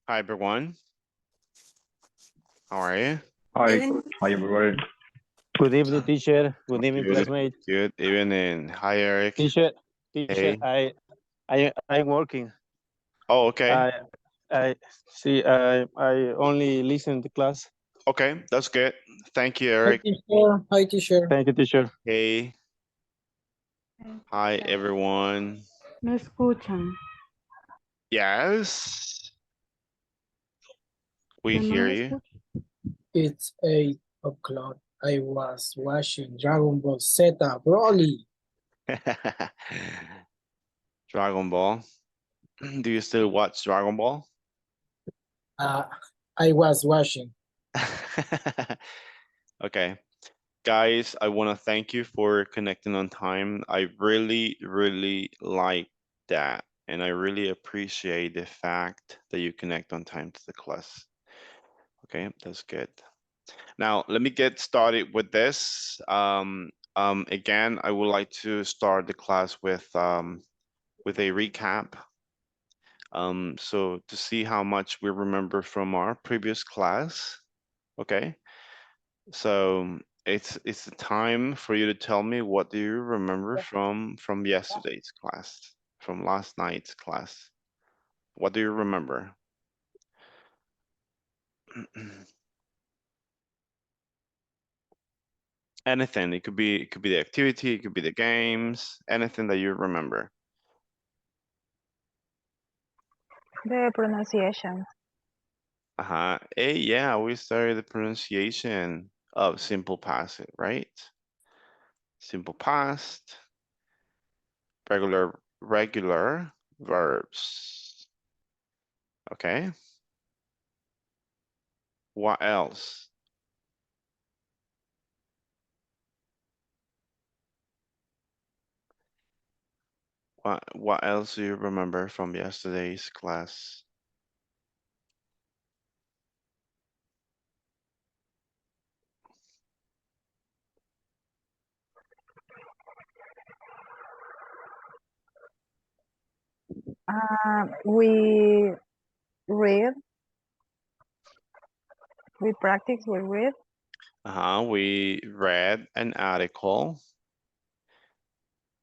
Hi, everyone. How are you? Hi, hi everyone. Good evening, teacher. Good evening, Good. classmate. Good evening. Hi, Eric. Teacher, Hey. I'm working. Oh, okay. I see. I only listen to class. Okay, that's good. Thank you, Hi Eric. teacher. Hi teacher. Thank you, teacher. Hey. Hi, everyone. Me escuchan. Yes, we ¿Que no hear me you. escuchan? It's 8 o'clock. I was watching Dragon Ball Z Broly. Dragon Ball. Do you still watch Dragon Ball? Uh, I was watching. Okay. Guys, I want to thank you for connecting on time. I really, really like that. And I really appreciate the fact that you connect on time to the class. Okay, that's good. Now, let me get started with this. Again, I would like to start the class with a recap. So to see how much we remember from our previous class. Okay. So it's the time for you to tell me what do you remember from yesterday's class, from last night's class. What do you remember? Anything. It could be the activity, it could be the games, anything that you remember. The pronunciation. Hey, yeah, we started the pronunciation of simple past, right? Simple past, regular verbs. Okay. What else? What else do you remember from yesterday's class? We read. We practice. We read. We read an article.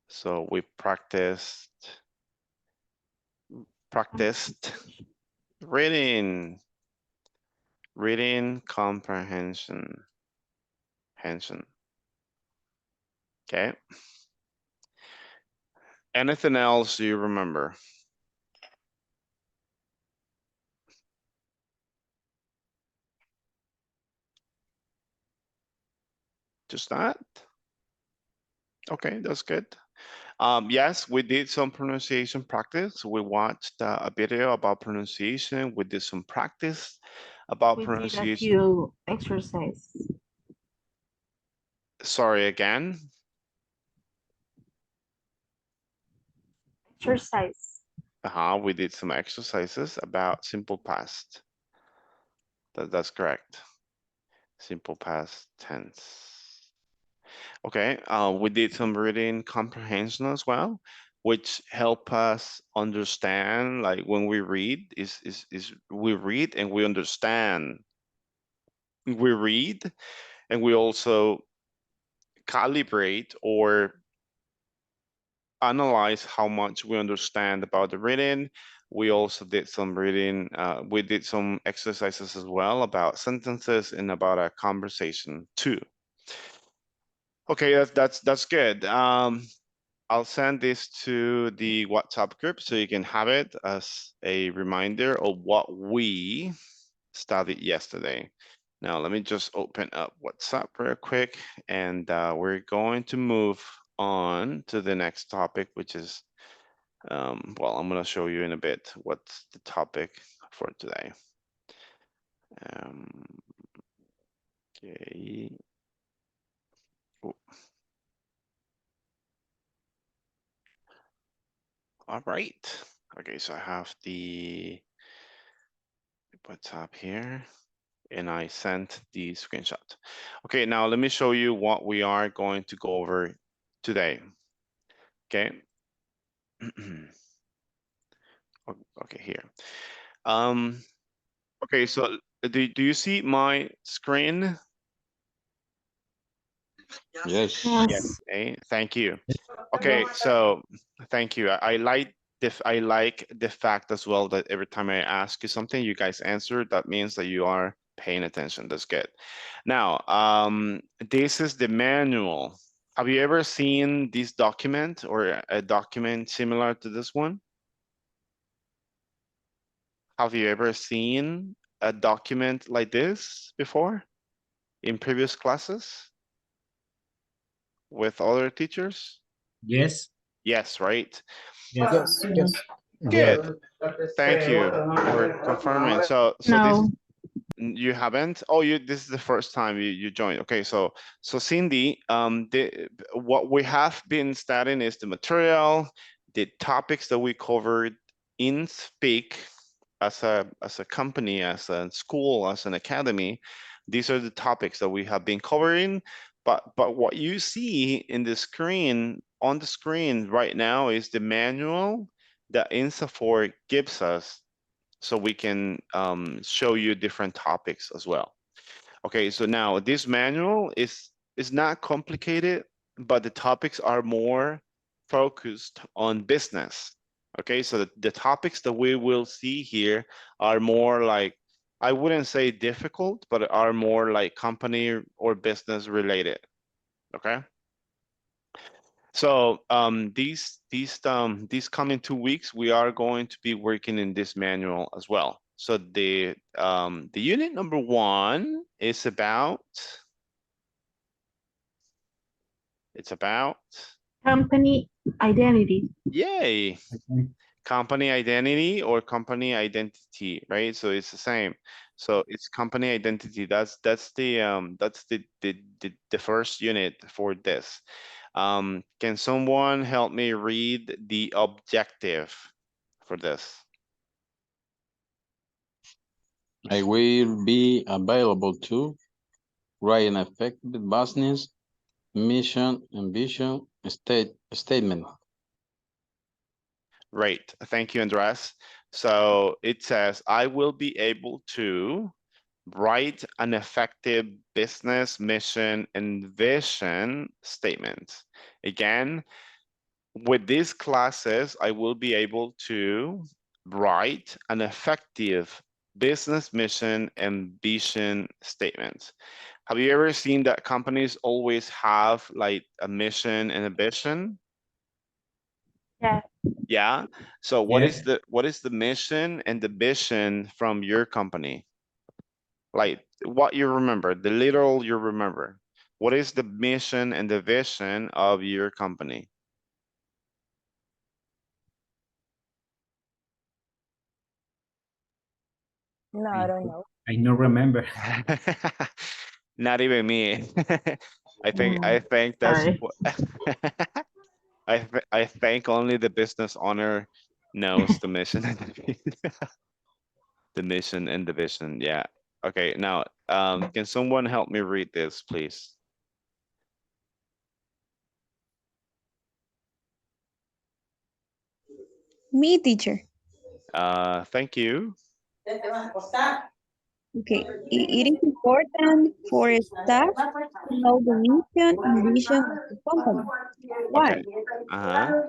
So we practiced reading comprehension. Okay. Anything else you remember? Just that? Okay, that's good. Yes, we did some pronunciation practice. We watched a video about pronunciation. We did some practice about We did a pronunciation. few exercises. Sorry again. Exercise. We did some exercises about simple past. That's correct. Simple past tense. Okay, we did some reading comprehension as well, which help us understand, like when we read, is we read and we understand. We read and we also calibrate or analyze how much we understand about the reading. We also did some reading, we did some exercises as well about sentences and about a conversation too. Okay, that's good. I'll send this to the WhatsApp group so you can have it as a reminder of what we studied yesterday. Now, let me just open up WhatsApp real quick, and we're going to move on to the next topic, which is, well, I'm going to show you in a bit what's the topic for today. Okay. Ooh. All right. Okay, so I have the WhatsApp here, and I sent the screenshot. Okay, now let me show you what we are going to go over today. Okay. Okay, here. Okay, so do you see my screen? Yes. Yes. Okay, thank you. Okay, so thank you. I like the fact as well that every time I ask you something, you guys answer. That means that you are paying attention. That's good. Now, this is the manual. Have you ever seen this document or a document similar to this one? Have you ever seen a document like this before in previous classes with other teachers? Yes. Yes, right? Yes, yes. Good. Thank you for confirming. So this No. you haven't? Oh, this is the first time you joined. Okay, so Cindy, what we have been studying is the material, the topics that we covered in Speak as a company, as a school, as an academy. These are the topics that we have been covering. But what you see in the screen, on the screen right now, is the manual that INSAFORP gives us, so we can show you different topics as well. Okay, so now this manual is not complicated, but the topics are more focused on business. Okay, so the topics that we will see here are more like, I wouldn't say difficult, but are more like company or business related. Okay. So these coming 2 weeks, we are going to be working in this manual as well. So the unit number 1 is about, it's about, Company identity. yay, company identity or company identity, right? So it's the same. So it's company identity. That's the first unit for this. Can someone help me read the objective for this? I will be available to write an effective business mission and vision statement. Right. Thank you, Andres. So it says, I will be able to write an effective business mission and vision statement. Again, with these classes, I will be able to write an effective business mission and vision statement. Have you ever seen that companies always have like a mission and a vision? Yeah. Yeah. So what is Yes. the mission and the vision from your company? Like what you remember, the literal you remember. What is the mission and the vision of your company? No, I don't know. I don't remember. Not even me. I think that's Sorry. what I think only the business owner knows the mission and the mission and the vision. Yeah. Okay, now can someone help me read this, please? Me, teacher. Thank you. Okay. It is important for staff to know the mission and vision of the company. Why? Okay. Uh-huh.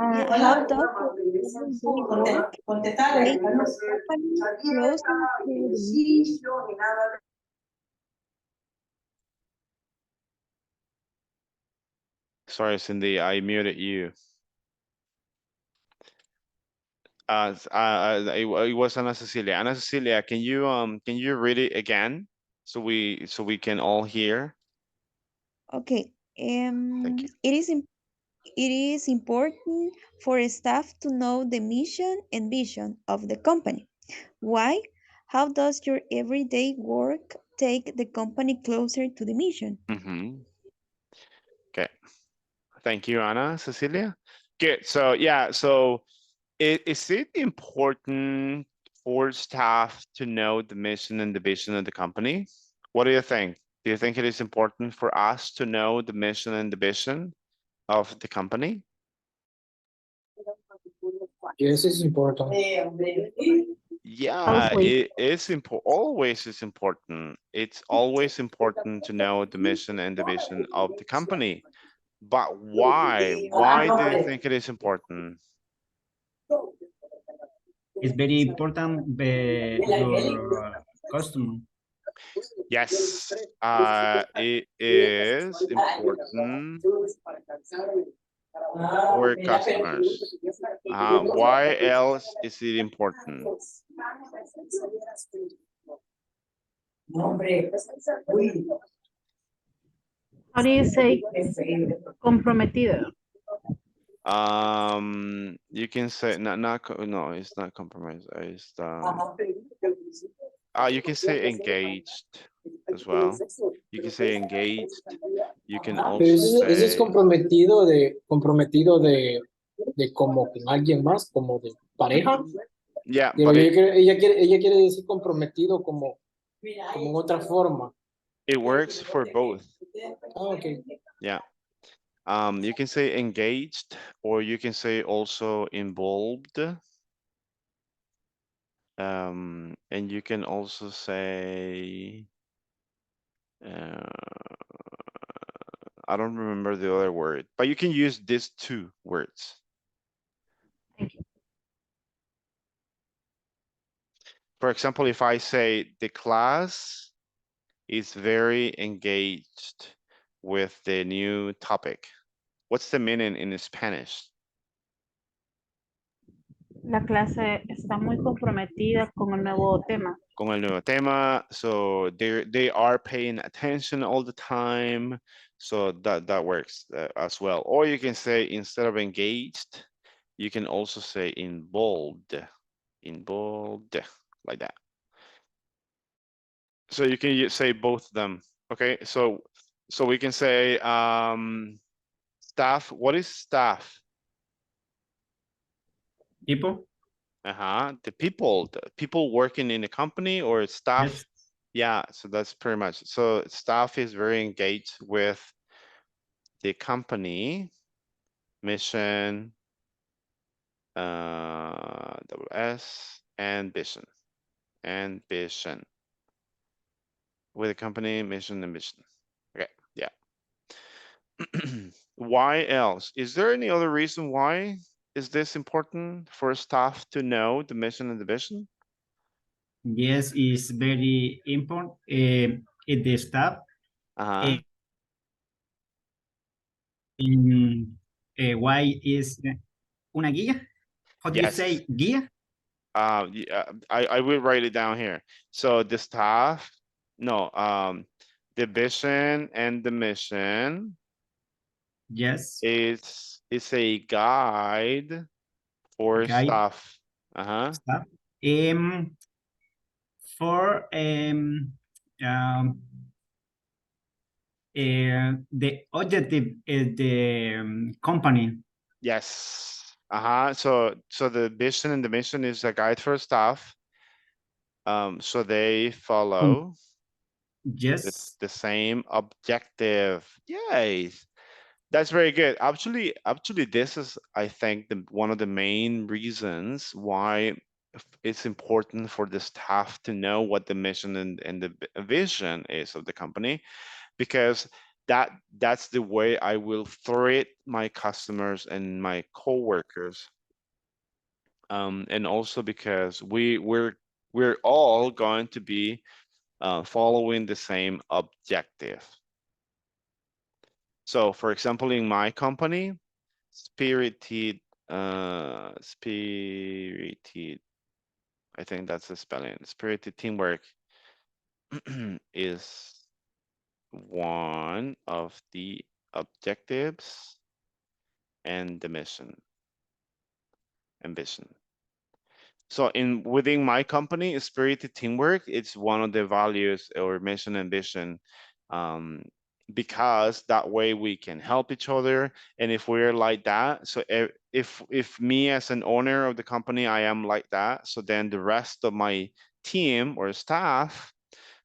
How does your everyday work take the company closer to the mission? Sorry, Cindy, I muted you. It was Ana Cecilia. Ana Cecilia, can you read it again so we can all hear? Okay. Thank you. It is important for staff to know the mission and vision of the company. Why? How does your everyday work take the company closer to the mission? Mm-hmm. Okay. Thank you, Ana Cecilia. Good. So yeah, so is it important for staff to know the mission and the vision of the company? What do you think? Do you think it is important for us to know the mission and the vision of the company? Yes, it's important. Yeah, Always. it is important. Always is important. It's always important to know the mission and the vision of the company. But why? Why do you think it is important? It's very important your customer. Yes, it is important for customers. Why else is it important? How do you say comprometido? You can say no, it's not compromise. It's you can say engaged as well. You can say engaged. You can Pero also ese es say comprometido de como con alguien más, como de pareja. yeah, Pero but ella quiere decir comprometido como en otra forma. it works for both. Ah, ok. Yeah. You can say engaged, or you can say also involved. And you can also say, I don't remember the other word, but you can use these two words. Thank you. For example, if I say the class is very engaged with the new topic, what's the meaning in Spanish? La clase está muy comprometida con el nuevo tema. Con el nuevo tema, so they are paying attention all the time, so that works as well. Or you can say, instead of engaged, you can also say involved, like that. So you can say both of them. Okay, so we can say staff. What is staff? People. The people working in the company, or staff. Yes. Yeah, so that's pretty much. So staff is very engaged with the company mission, WS, and vision, with the company mission and vision. Okay, yeah. Why else? Is there any other reason why is this important for staff to know the mission and the vision? Yes, it's very important. The staff. Why is una guía? How do you Yes. say guía? I will write it down here. So the staff, no, the vision and the mission. Yes. It's a guide for staff. Staff. For the objective is the company. Yes. So the vision and the mission is a guide for staff. So they follow Yes. the same objective. Yay. That's very good. Actually, this is, I think, one of the main reasons why it's important for the staff to know what the mission and the vision is of the company, because that's the way I will treat my customers and my coworkers. And also because we're all going to be following the same objective. So, for example, in my company, spirited, I think that's the spelling. Spirited teamwork is one of the objectives and the mission and vision. So within my company, spirited teamwork, it's one of the values or mission and vision, because that way we can help each other. And if we're like that, so if me as an owner of the company, I am like that, so then the rest of my team or staff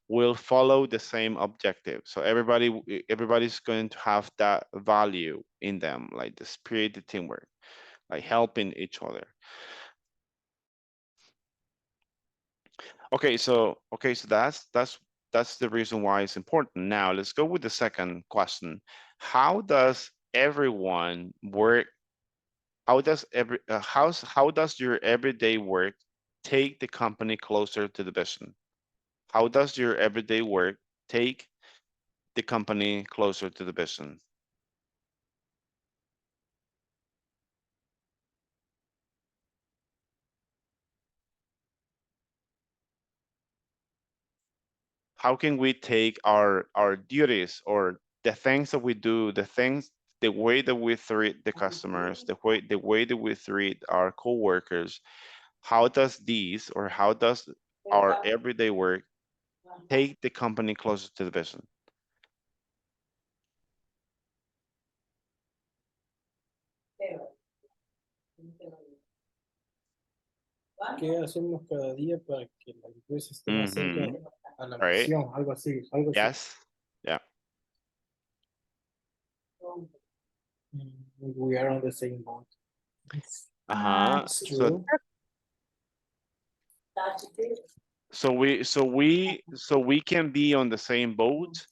will follow the same objective. So everybody's going to have that value in them, like the spirited teamwork, like helping each other. Okay, so that's the reason why it's important. Now let's go with the second question. How does everyone work? How does how does your everyday work take the company closer to the vision? How does your everyday work take the company closer to the vision? How can we take our duties or the things that we do, the way that we treat the customers, the way that we treat our coworkers, how does these or how does our everyday work take the company closer to the vision? ¿Qué hacemos cada día para que la empresa esté más cerca a la Right. misión? Algo así, algo así. Yes. Yeah. We are on the same boat. So True. so we can be on the same boat.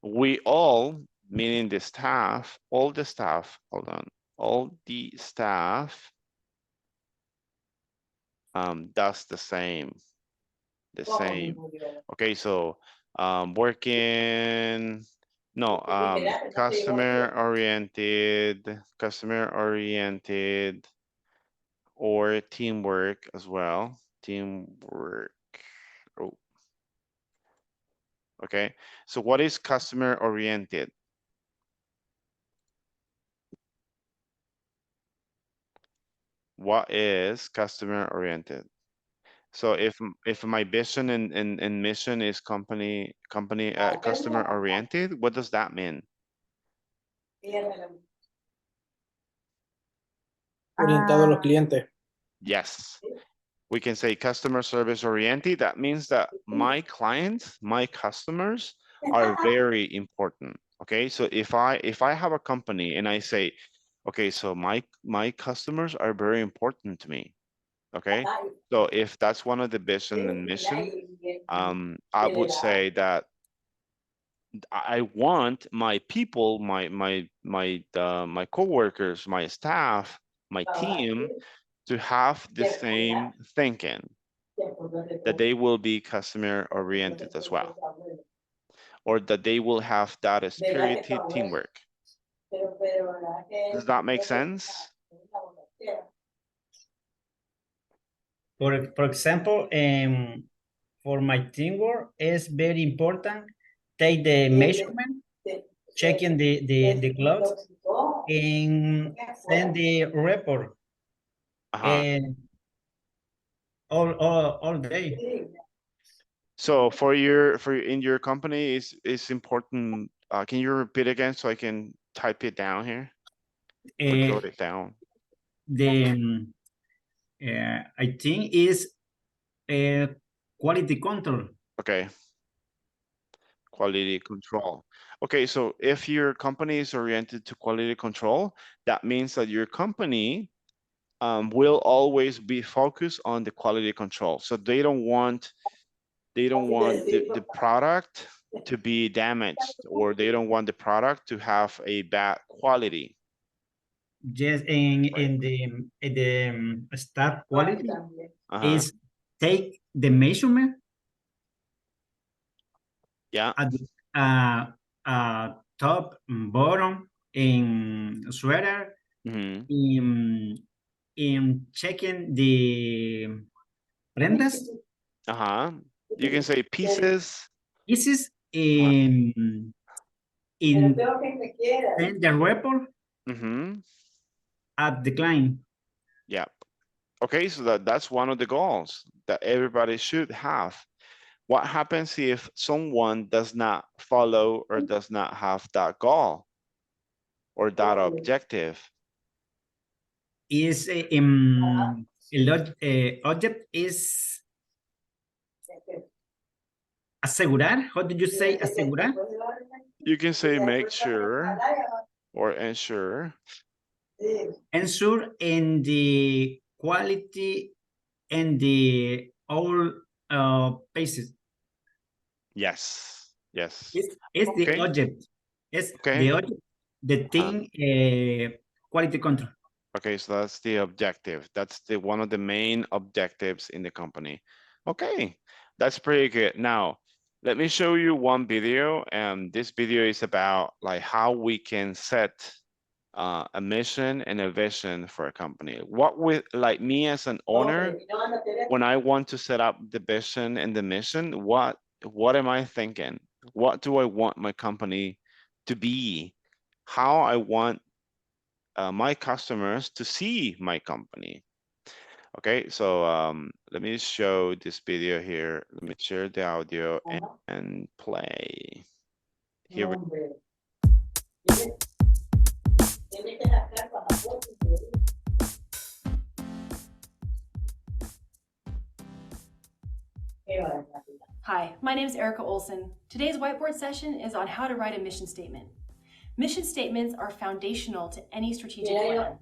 We all, meaning the staff, all the staff, hold on, all the staff does the same. Okay, so working, no, customer oriented or teamwork as well. Teamwork. Oh. Okay, so what is customer oriented? What is customer oriented? So if my vision and mission is customer oriented, what does that mean? Orientado a los clientes. Yes, we can say customer service oriented. That means that my clients, my customers are very important. Okay, so if I have a company and I say, okay, so my customers are very important to me. Okay, so if that's one of the vision and mission, I would say that I want my people, my coworkers, my staff, my team to have the same thinking, that they will be customer oriented as well, or that they will have that spirited teamwork. Does that make sense? For example, for my teamwork, it's very important. Take the measurement, checking the clothes, and send the report. And all day. So in your company is important. Can you repeat again so I can type it down here? Or jot it down. I think is quality control. Okay. Quality control. Okay, so if your company is oriented to quality control, that means that your company will always be focused on the quality control. So they don't want the product to be damaged, or they don't want the product to have a bad quality. Yes, in the staff quality is take the measurement. Yeah. At top, bottom, in sweater, in checking the prendas. You can say pieces. Pieces in send the report at the client. Yeah. Okay, so that's one of the goals that everybody should have. What happens if someone does not follow or does not have that goal or that objective? Is object is asegurar. How did you say asegurar? You can say make sure or ensure. Ensure in the quality and the all basis. Yes, yes. It's the Okay. object. It's Okay. the object, the thing, quality control. Okay, so that's the objective. That's the one of the main objectives in the company. Okay, that's pretty good. Now, let me show you one video, and this video is about like how we can set a mission and a vision for a company. What with like me as an owner, when I want to set up the vision and the mission, what am I thinking? What do I want my company to be? How I want my customers to see my company. Okay, so let me show this video here. Let me share the audio and play. Here we Hi, my name is Erica Olson. Today's whiteboard session is on how to write a mission statement. Mission statements are foundational to any strategic plan.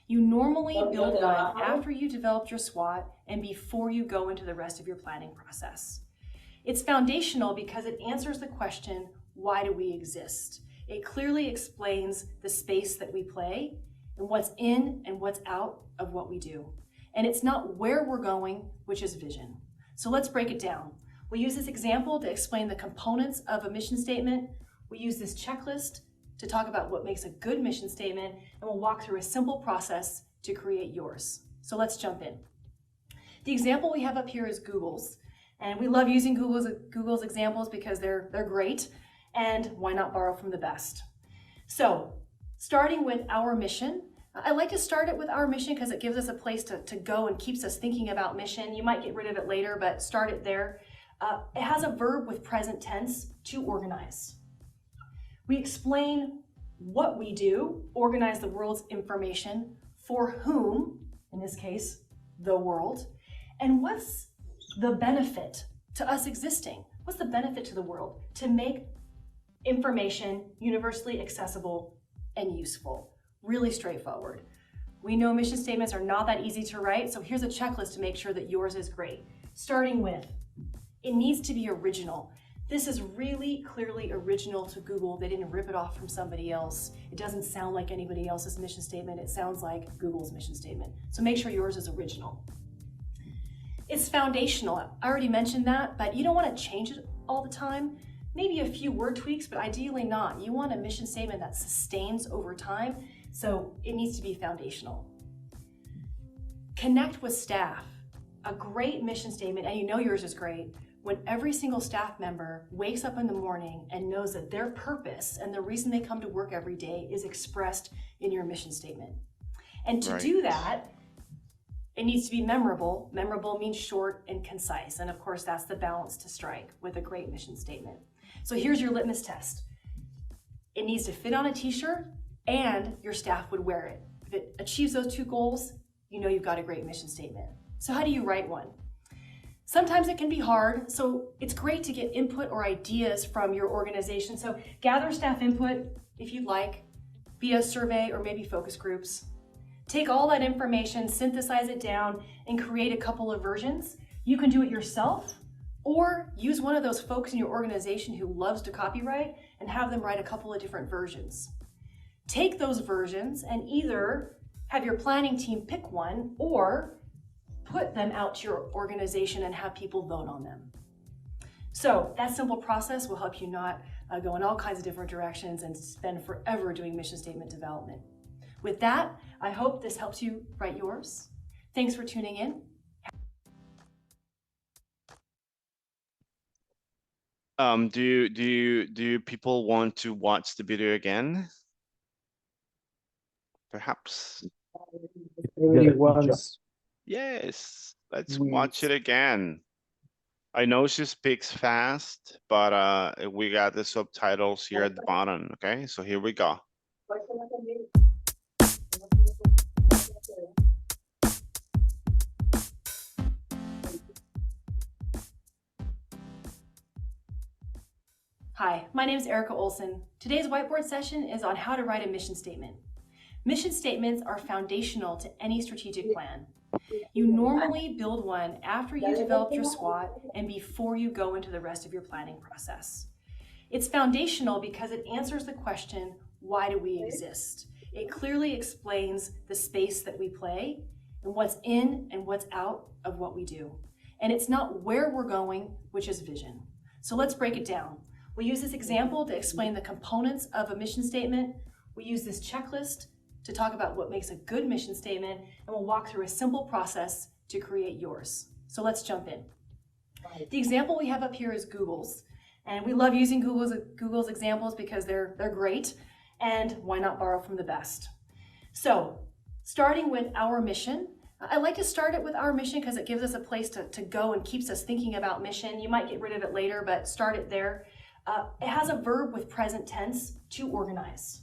You normally build one after you developed your SWOT and before you go into the rest of your planning process. It's foundational because it answers the question, why do we exist? It clearly explains the space that we play and what's in and what's out of what we do. And it's not where we're going, which is vision. So let's break it down. We use this example to explain the components of a mission statement. We use this checklist to talk about what makes a good mission statement, and we'll walk through a simple process to create yours. So let's jump in. The example we have up here is Google's, and we love using Google's examples because they're great, and why not borrow from the best? So starting with our mission, I like to start it with our mission because it gives us a place to go and keeps us thinking about mission. You might get rid of it later, but start it there. It has a verb with present tense, to organize. We explain what we do, organize the world's information, for whom, in this case, the world, and what's the benefit to us existing? What's the benefit to the world? To make information universally accessible and useful. Really straightforward. We know mission statements are not that easy to write, so here's a checklist to make sure that yours is great. Starting with, it needs to be original. This is really clearly original to Google. They didn't rip it off from somebody else. It doesn't sound like anybody else's mission statement. It sounds like Google's mission statement. So make sure yours is original. It's foundational. I already mentioned that, but you don't want to change it all the time. Maybe a few word tweaks, but ideally not. You want a mission statement that sustains over time, so it needs to be foundational. Connect with staff. A great mission statement, and you know yours is great, when every single staff member wakes up in the morning and knows that their purpose and the reason they come to work every day is expressed in your mission statement. And to do that, it needs to be memorable. Memorable means short and concise. And of course, that's the balance to strike with a great mission statement. So here's your litmus test. It needs to fit on a t-shirt and your staff would wear it. If it achieves those two goals, you know you've got a great mission statement. So how do you write one? Sometimes it can be hard, so it's great to get input or ideas from your organization. So gather staff input, if you'd like, via survey or maybe focus groups. Take all that information, synthesize it down, and create a couple of versions. You can do it yourself, or use one of those folks in your organization who loves to copyright and have them write a couple of different versions. Take those versions and either have your planning team pick one or put them out to your organization and have people vote on them. So that simple process will help you not go in all kinds of different directions and spend forever doing mission statement development. With that, I hope this helps you write yours. Thanks for tuning in. Do you people want to watch the video again? Perhaps. Yes, let's watch it again. I know she speaks fast, but we got the subtitles here at the bottom, okay? So here we go. Hi, my name is Erica Olson. Today's whiteboard session is on how to write a mission statement. Mission statements are foundational to any strategic plan. You normally build one after you develop your SWOT and before you go into the rest of your planning process. It's foundational because it answers the question, why do we exist? It clearly explains the space that we play and what's in and what's out of what we do. And it's not where we're going, which is vision. So let's break it down. We'll use this example to explain the components of a mission statement. We use this checklist to talk about what makes a good mission statement, and we'll walk through a simple process to create yours. So let's jump in. The example we have up here is Google's, and we love using Google's examples because they're great, and why not borrow from the best? So starting with our mission, I like to start it with our mission because it gives us a place to go and keeps us thinking about mission. You might get rid of it later, but start it there. It has a verb with present tense, to organize.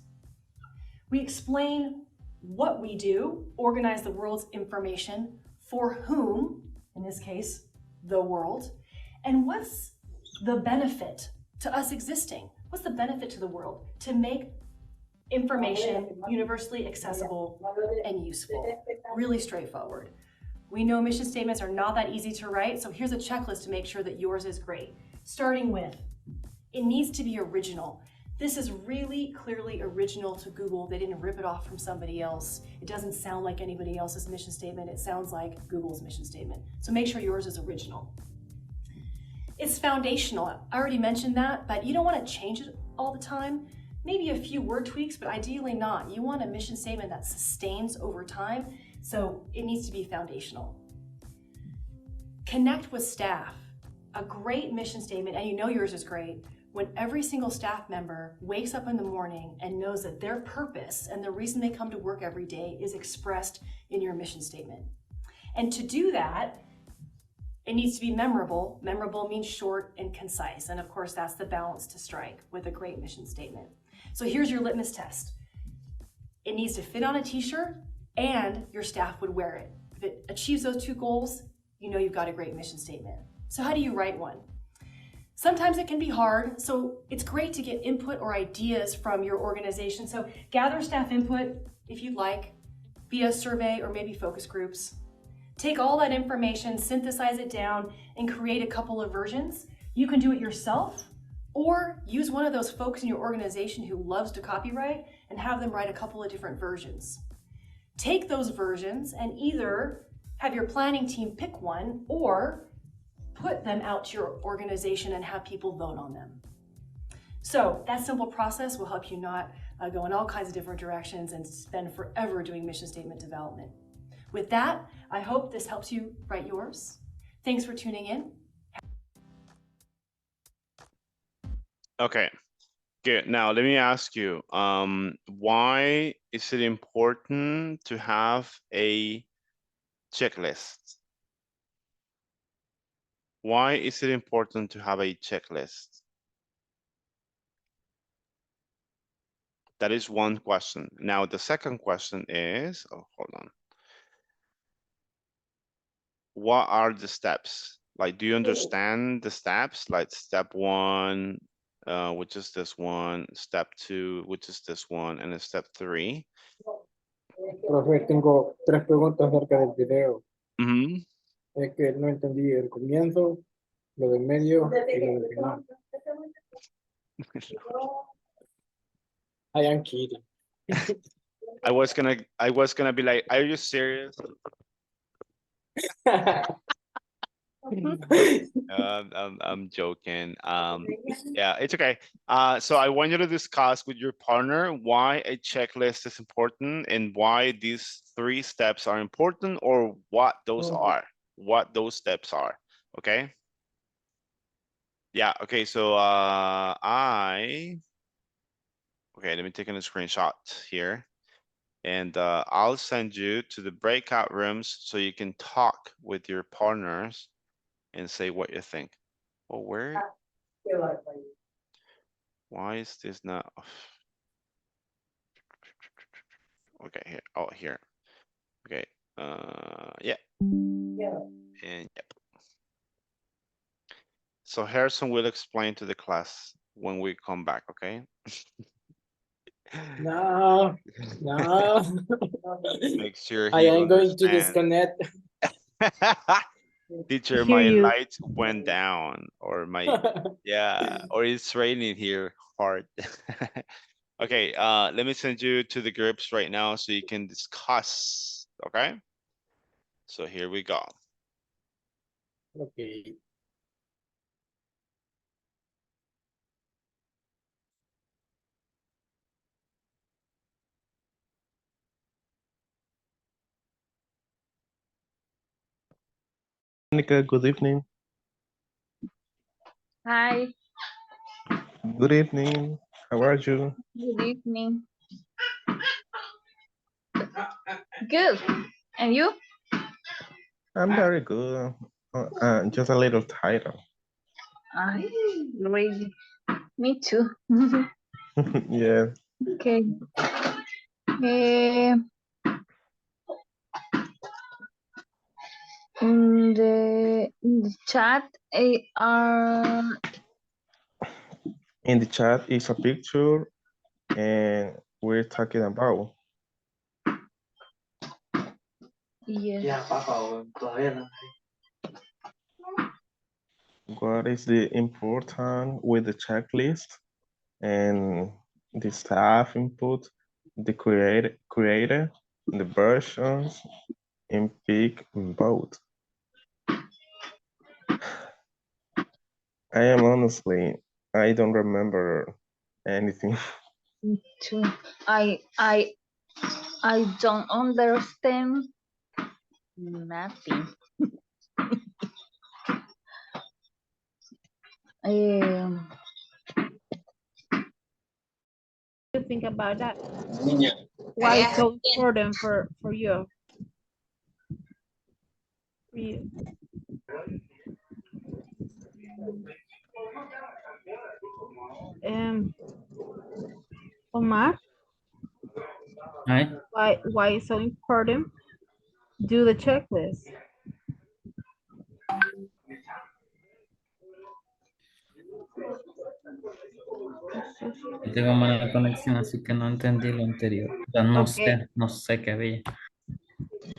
We explain what we do, organize the world's information, for whom, in this case, the world, and what's the benefit to us existing? What's the benefit to the world? To make information universally accessible and useful. Really straightforward. We know mission statements are not that easy to write, so here's a checklist to make sure that yours is great. Starting with, it needs to be original. This is really clearly original to Google. They didn't rip it off from somebody else. It doesn't sound like anybody else's mission statement. It sounds like Google's mission statement. So make sure yours is original. It's foundational. I already mentioned that, but you don't want to change it all the time. Maybe a few word tweaks, but ideally not. You want a mission statement that sustains over time, so it needs to be foundational. Connect with staff. A great mission statement, and you know yours is great, when every single staff member wakes up in the morning and knows that their purpose and the reason they come to work every day is expressed in your mission statement. And to do that, it needs to be memorable. Memorable means short and concise. And of course, that's the balance to strike with a great mission statement. So here's your litmus test. It needs to fit on a t-shirt and your staff would wear it. If it achieves those two goals, you know you've got a great mission statement. So how do you write one? Sometimes it can be hard, so it's great to get input or ideas from your organization. So gather staff input, if you'd like, via survey or maybe focus groups. Take all that information, synthesize it down, and create a couple of versions. You can do it yourself, or use one of those folks in your organization who loves to copyright and have them write a couple of different versions. Take those versions and either have your planning team pick one or put them out to your organization and have people vote on them. So that simple process will help you not go in all kinds of different directions and spend forever doing mission statement development. With that, I hope this helps you write yours. Thanks for tuning in. Okay, good. Now let me ask you, why is it important to have a checklist? Why is it important to have a checklist? That is one question. Now the second question is, oh, hold on. What are the steps? Like, do you understand the steps? Like step one, which is this one, step two, which is this one, and then step three. Profe, tengo 3 preguntas acerca del video. Mm-hmm. Es que no entendí el comienzo, lo del medio y lo del final. I am kidding. I was gonna be like, are you serious? I'm joking. Yeah, it's okay. So I want you to discuss with your partner why a checklist is important and why these 3 steps are important, or what those are, what those steps are. Okay. Yeah. Okay. So okay, let me take a screenshot here. And I'll send you to the breakout rooms so you can talk with your partners and say what you think. Well, why is this not? Okay, here. Oh, here. Okay. Yeah. And yep. So Harrison will explain to the class when we come back, okay? No. Make sure I he am going to understands. disconnect. Teacher, Hear my you. lights went down, or my, yeah, or it's raining here hard. Okay, let me send you to the groups right now so you can discuss, okay? So here we go. Okay. Monica, good evening. Hi, Good evening. How are you? good evening. Good. And you? I'm very good. Just a little tired. I really. Me too. Yeah. Okay. Eh, in the chat, In the chat is a picture, and we're talking about yes. what is the important with the checklist and the staff input, the creator, the versions, and pick both. I am honestly, I don't remember anything. Me too. I don't understand nothing. Um, You think about that? Why it's so important for you? For you. Omar, Hi. why it's so important? Do the checklist. Yo tengo mala conexión, así que no entendí lo anterior. O sea, no Okay. no sé qué había.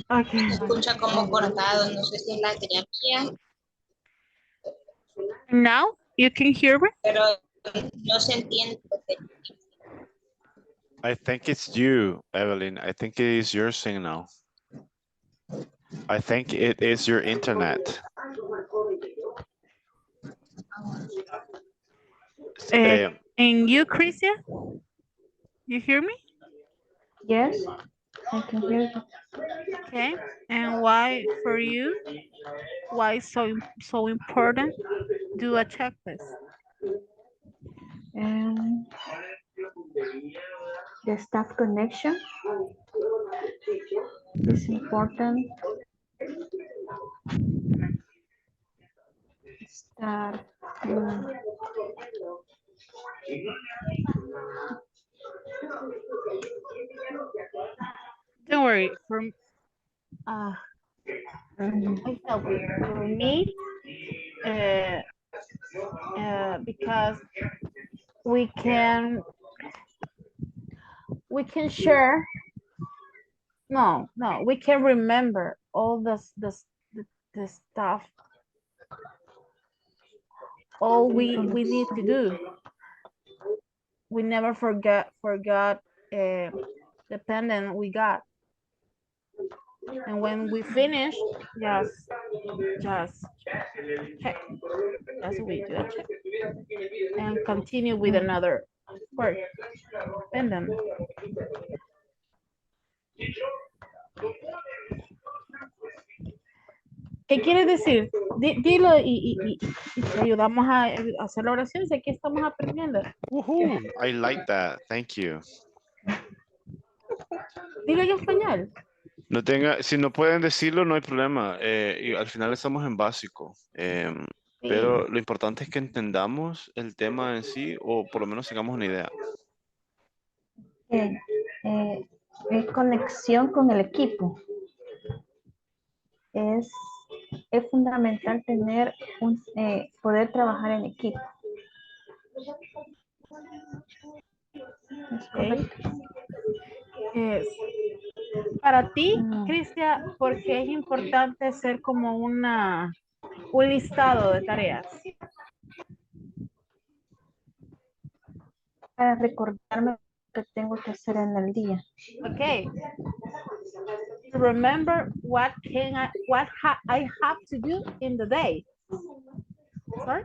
Okay. Escucha como cortado, no sé si es la señal mía, Now you can hear me? pero no se entiende. I think it's you, Evelyn. I think it is your signal. I think it is your internet. And you, Christian? You hear me? yes, I can hear you. Okay. And why for you? Why so important? Do a checklist. The staff connection is important. Start. Don't worry. I help you. For me, because we can share. No, we can remember all the stuff. All we need to do. We never forgot the pendant we got. And when we finish, just check. Just we do a check. And continue with another work. Pendant. ¿Qué quiere decir? Dilo y te ayudamos a hacer la oración. Sé que estamos aprendiendo. I like that. Thank you. Dilo en español. No tenga, si no pueden decirlo, no hay problema. Y al final estamos en básico. Pero lo importante es que entendamos el tema en sí, o por lo menos tengamos una idea. Es conexión con el equipo. Es fundamental tener poder trabajar en equipo. Okay. Para ti, Mm. Cristian, ¿por qué es importante ser como un listado de tareas? Para recordarme lo que tengo que hacer en el día. Okay. To remember what I have to do in the day. Sorry?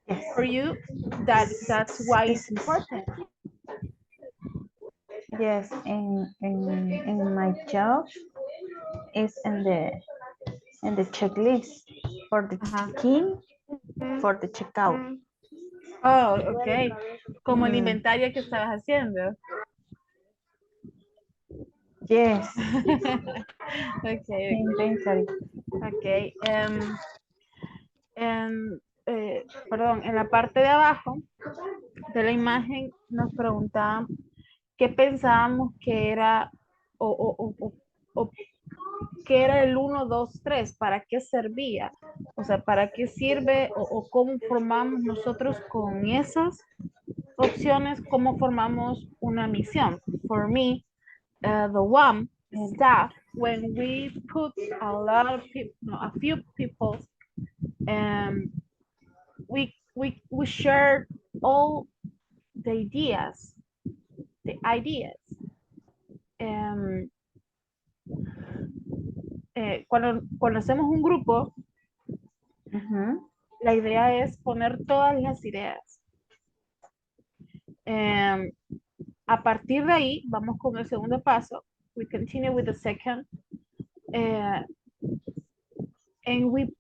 Yes. For you, that's why it's important. Yes, in my job is in the checklist for the check-in, for the checkout. Oh, okay. Como el Mm. inventario que estabas haciendo. Yes, Okay. inventory. Okay. Perdón, en la parte de abajo de la imagen nos preguntaban qué pensábamos que era o qué era el 1, 2, 3, para qué servía, o sea, para qué sirve o cómo formamos nosotros con esas opciones, cómo formamos una misión. For me, the one staff, when we put a lot of people, no, a few people, we share all the ideas. Cuando hacemos un grupo, la idea es poner todas las ideas. A partir de ahí, vamos con el segundo paso. We continue with the second. And we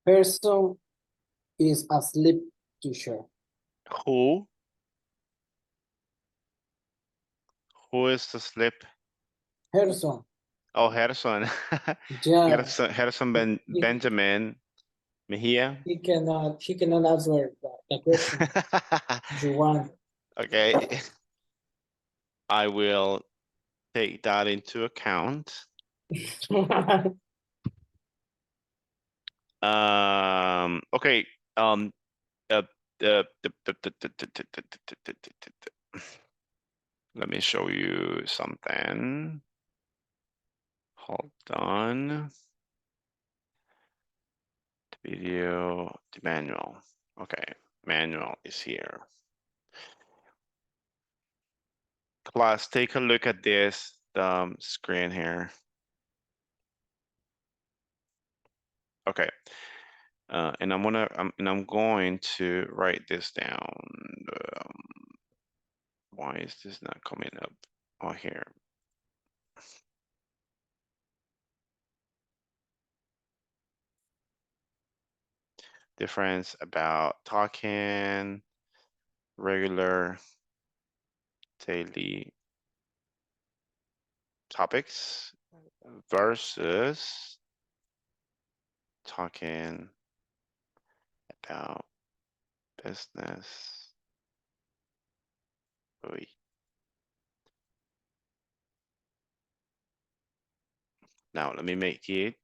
Person is asleep, teacher. Who? Who is asleep? Person. Oh, Gerson. Yeah. Gerson Benjamin Mejia. He cannot answer the question. You want. Okay. I will take that into account. Okay. Let me show you something. Hold on. The video, the manual. Okay, manual is here. Class, take a look at this screen here. Okay. And I'm going to write this down. Why is this not coming up? Oh, here. Difference about talking, regular, daily topics versus talking about business. Oy. Now let me make it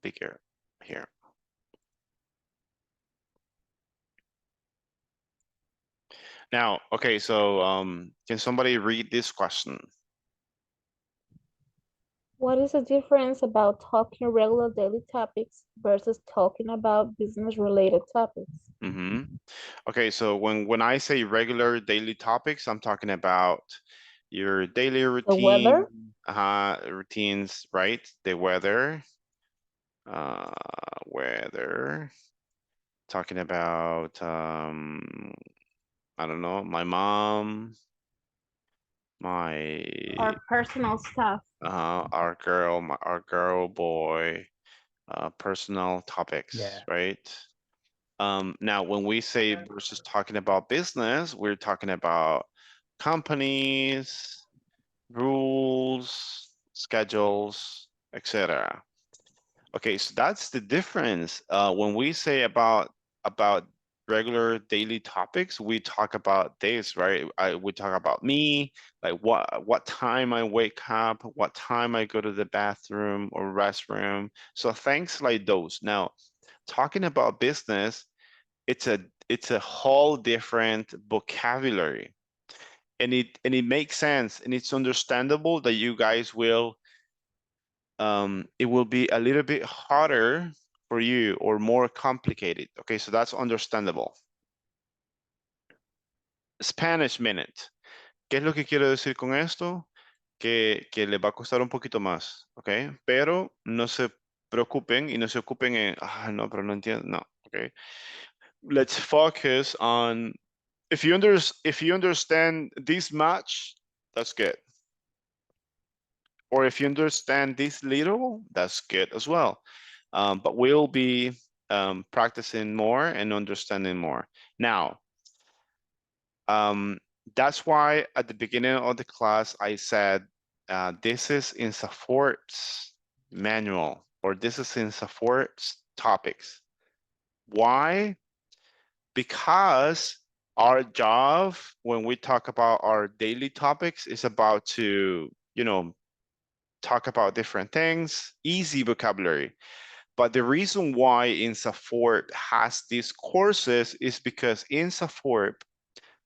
bigger here. Now, okay, so can somebody read this question? What is the difference about talking regular daily topics versus talking about business related topics? Okay, so when I say regular daily topics, I'm talking about your daily routine. The weather? Routines, right? The weather. Weather. Talking about I don't know, my mom, Our personal stuff. our girl, boy, personal topics, right? Now, when we say versus talking about business, we're talking about companies, rules, schedules, etc. Okay, so that's the difference. When we say about regular daily topics, we talk about this, right? We talk about me, like what time I wake up, what time I go to the bathroom or restroom. So things like those. Now, talking about business, it's a whole different vocabulary. And it makes sense and it's understandable that you guys will it will be a little bit harder for you or more complicated. Okay, so that's understandable. Spanish Minute. ¿Qué es lo que quiero decir con esto? Que les va a costar un poquito más, ¿ok? Pero no se preocupen y no se ocupen en, no, pero no entiendo, no, ¿ok? Let's focus on, if you understand this much, that's good. Or if you understand this little, that's good as well. But we'll be practicing more and understanding more. Now, that's why at the beginning of the class, I said, this is in Safort's manual, or this is in Safort's topics. Why? Because our job, when we talk about our daily topics, is about to, talk about different things, easy vocabulary. But the reason why INSAFORP has these courses is because INSAFORP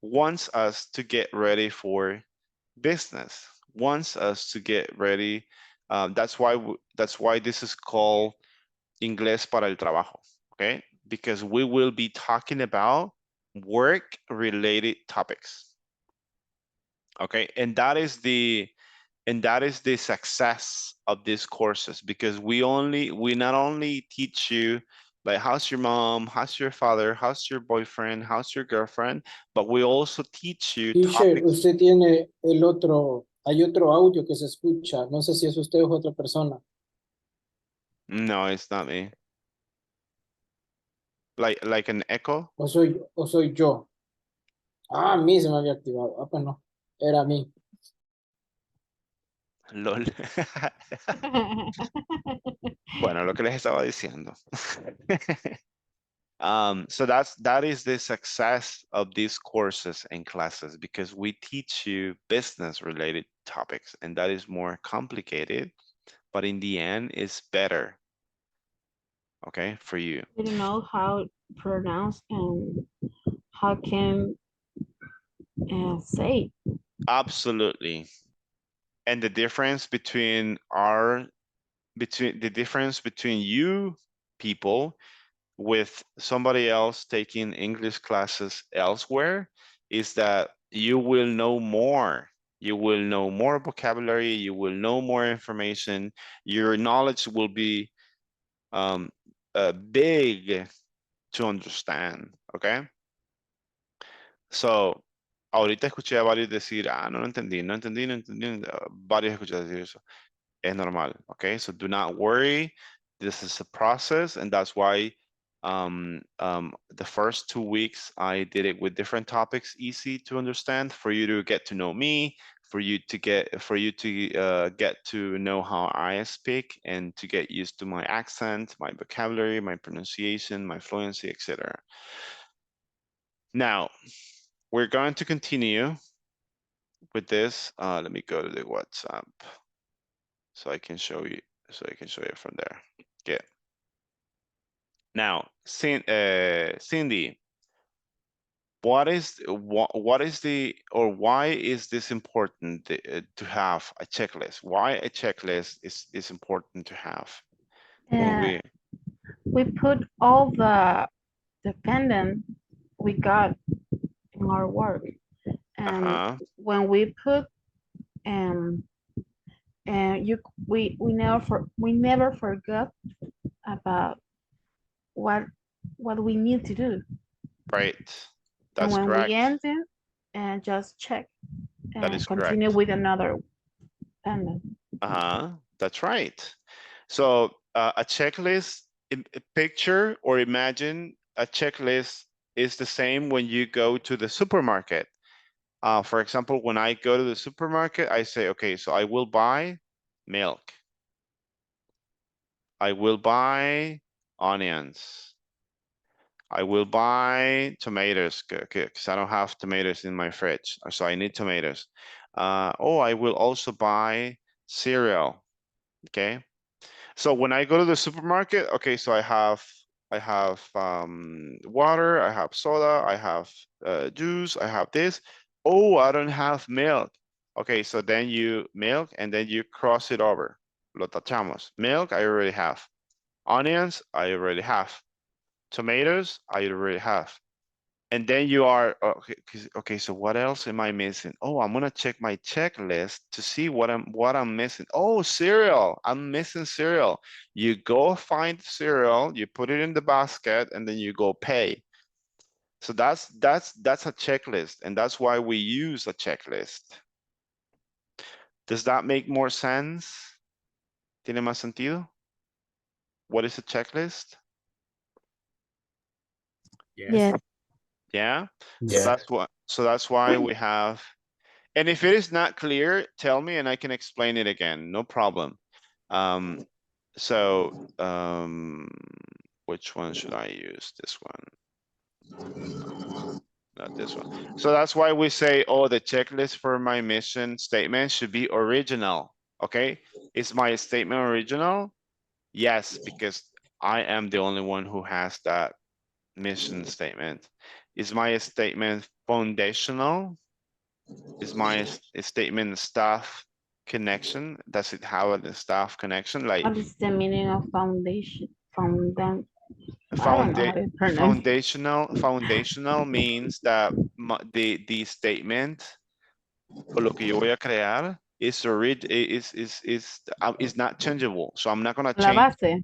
wants us to get ready for business, wants us to get ready. That's why this is called Inglés para el Trabajo, okay? Because we will be talking about work-related topics, okay? And that is the success of these courses, because we not only teach you like how's your mom, how's your father, how's your boyfriend, how's your girlfriend, but we also teach you Teacher, topics. usted tiene hay otro audio que se escucha. No sé si es usted o otra persona. No, it's not me. Like an echo? O soy yo. A mí se me había activado. Pues no, era a mí. Lol. Bueno, lo que les estaba diciendo. So that is the success of these courses and classes, because we teach you business related topics, and that is more complicated, but in the end it's better, okay, for you. You don't know how to pronounce and how can say. Absolutely. And the difference between you people with somebody else taking English classes elsewhere is that you will know more. You will know more vocabulary, you will know more information, your knowledge will be big to understand, okay? So, ahorita escuché a varios decir, no lo entendí, no entendí. Varios escuché decir eso. Es normal, okay? So do not worry. This is a process, and that's why the first 2 weeks I did it with different topics, easy to understand, for you to get to know me, for you to get to know how I speak, and to get used to my accent, my vocabulary, my pronunciation, my fluency, etc. Now, we're going to continue with this. Let me go to the WhatsApp so I can show you from there. Okay. Now, Cindy, why is this important to have a checklist? Why a checklist is important to have? We put all the dependent we got in our work, and when we put we never forgot about what we need to do. Right. That's and when correct. we end it, and just check and that is continue correct. with another dependent. That's right. So a checklist, picture or imagine a checklist is the same when you go to the supermarket. For example, when I go to the supermarket, I say, okay, so I will buy milk. I will buy onions. I will buy tomatoes because I don't have tomatoes in my fridge, so I need tomatoes. Oh, I will also buy cereal. Okay. So when I go to the supermarket, okay, so I have water, I have soda, I have juice, I have this. Oh, I don't have milk. Okay, so then you milk and then you cross it over. Lo tachamos. Milk, I already have. Onions, I already have. Tomatoes, I already have. And then you are, okay, so what else am I missing? Oh, I'm gonna check my checklist to see what I'm missing. Oh, cereal, I'm missing cereal. You go find cereal, you put it in the basket, and then you go pay. So that's a checklist, and that's why we use a checklist. Does that make more sense? ¿Tiene más sentido? What is a checklist? Yes. Yeah. Yeah. So that's why we have, and if it is not clear, tell me and I can explain it again, no problem. Which one should I use? This one. Not this one. So that's why we say, oh, the checklist for my mission statement should be original. Okay. Is my statement original? Yes, because I am the only one who has that mission statement. Is my statement foundational? Is my statement staff connection? Does it have a staff connection? Like What is the meaning of foundation? I don't know how to pronounce. foundational means that the statement o lo que yo voy a crear is not changeable. So I'm not gonna La change.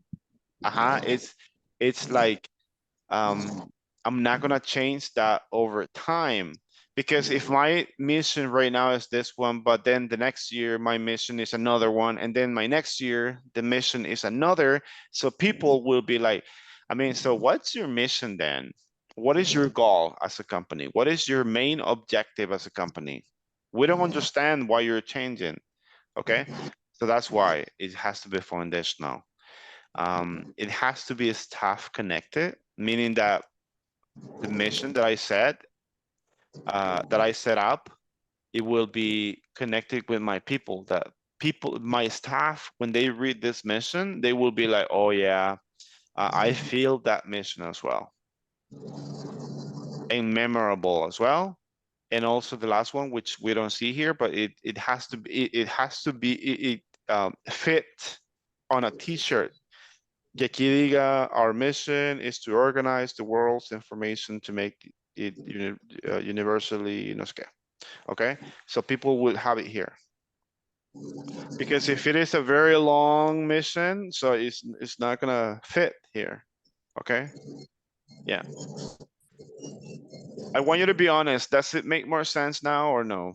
base. It's like I'm not gonna change that over time, because if my mission right now is this one, but then the next year my mission is another one, and then my next year the mission is another, so people will be like, I mean, so what's your mission then? What is your goal as a company? What is your main objective as a company? We don't understand why you're changing. Okay, so that's why it has to be foundational. It has to be staff connected, meaning that the mission that I set up, it will be connected with my people. That people, my staff, when they read this mission, they will be like, oh yeah, I feel that mission as well. And memorable as well. And also the last one, which we don't see here, but it has to be fit on a t-shirt. Que aquí diga, our mission is to organize the world's information to make it universally, no sé qué. Okay, so people will have it here. Because if it is a very long mission, so it's not gonna fit here. Okay, yeah. I want you to be honest. Does it make more sense now or no?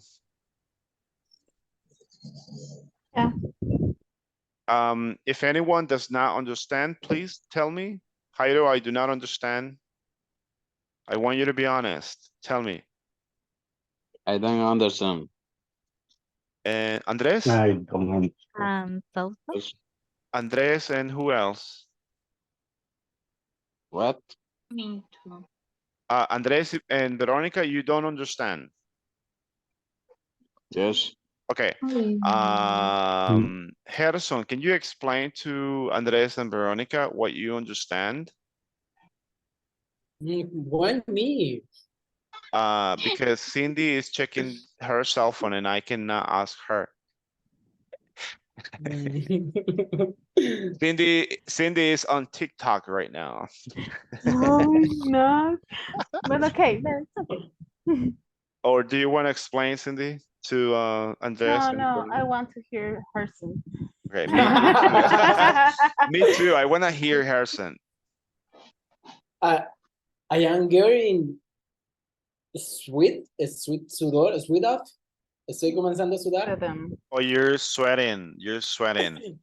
Yeah. If anyone does not understand, please tell me. Jairo, I do not understand. I want you to be honest. Tell me. I don't understand. Andres? I don't So Andres and who else? What? me too. Andres and Veronica, you don't understand. Yes. Okay. Harrison, can you explain to Andres and Veronica what you understand? When me? Because Cindy is checking her cell phone and I cannot ask her. Cindy is on TikTok right now. No. But okay, that's okay. Or do you want to explain, Cindy, to Andres? No, I want to hear Harrison. Okay, me too. Me too. I want to hear Harrison. I am getting sweat off. Estoy comenzando a sudar. Oh, you're sweating. You're sweating.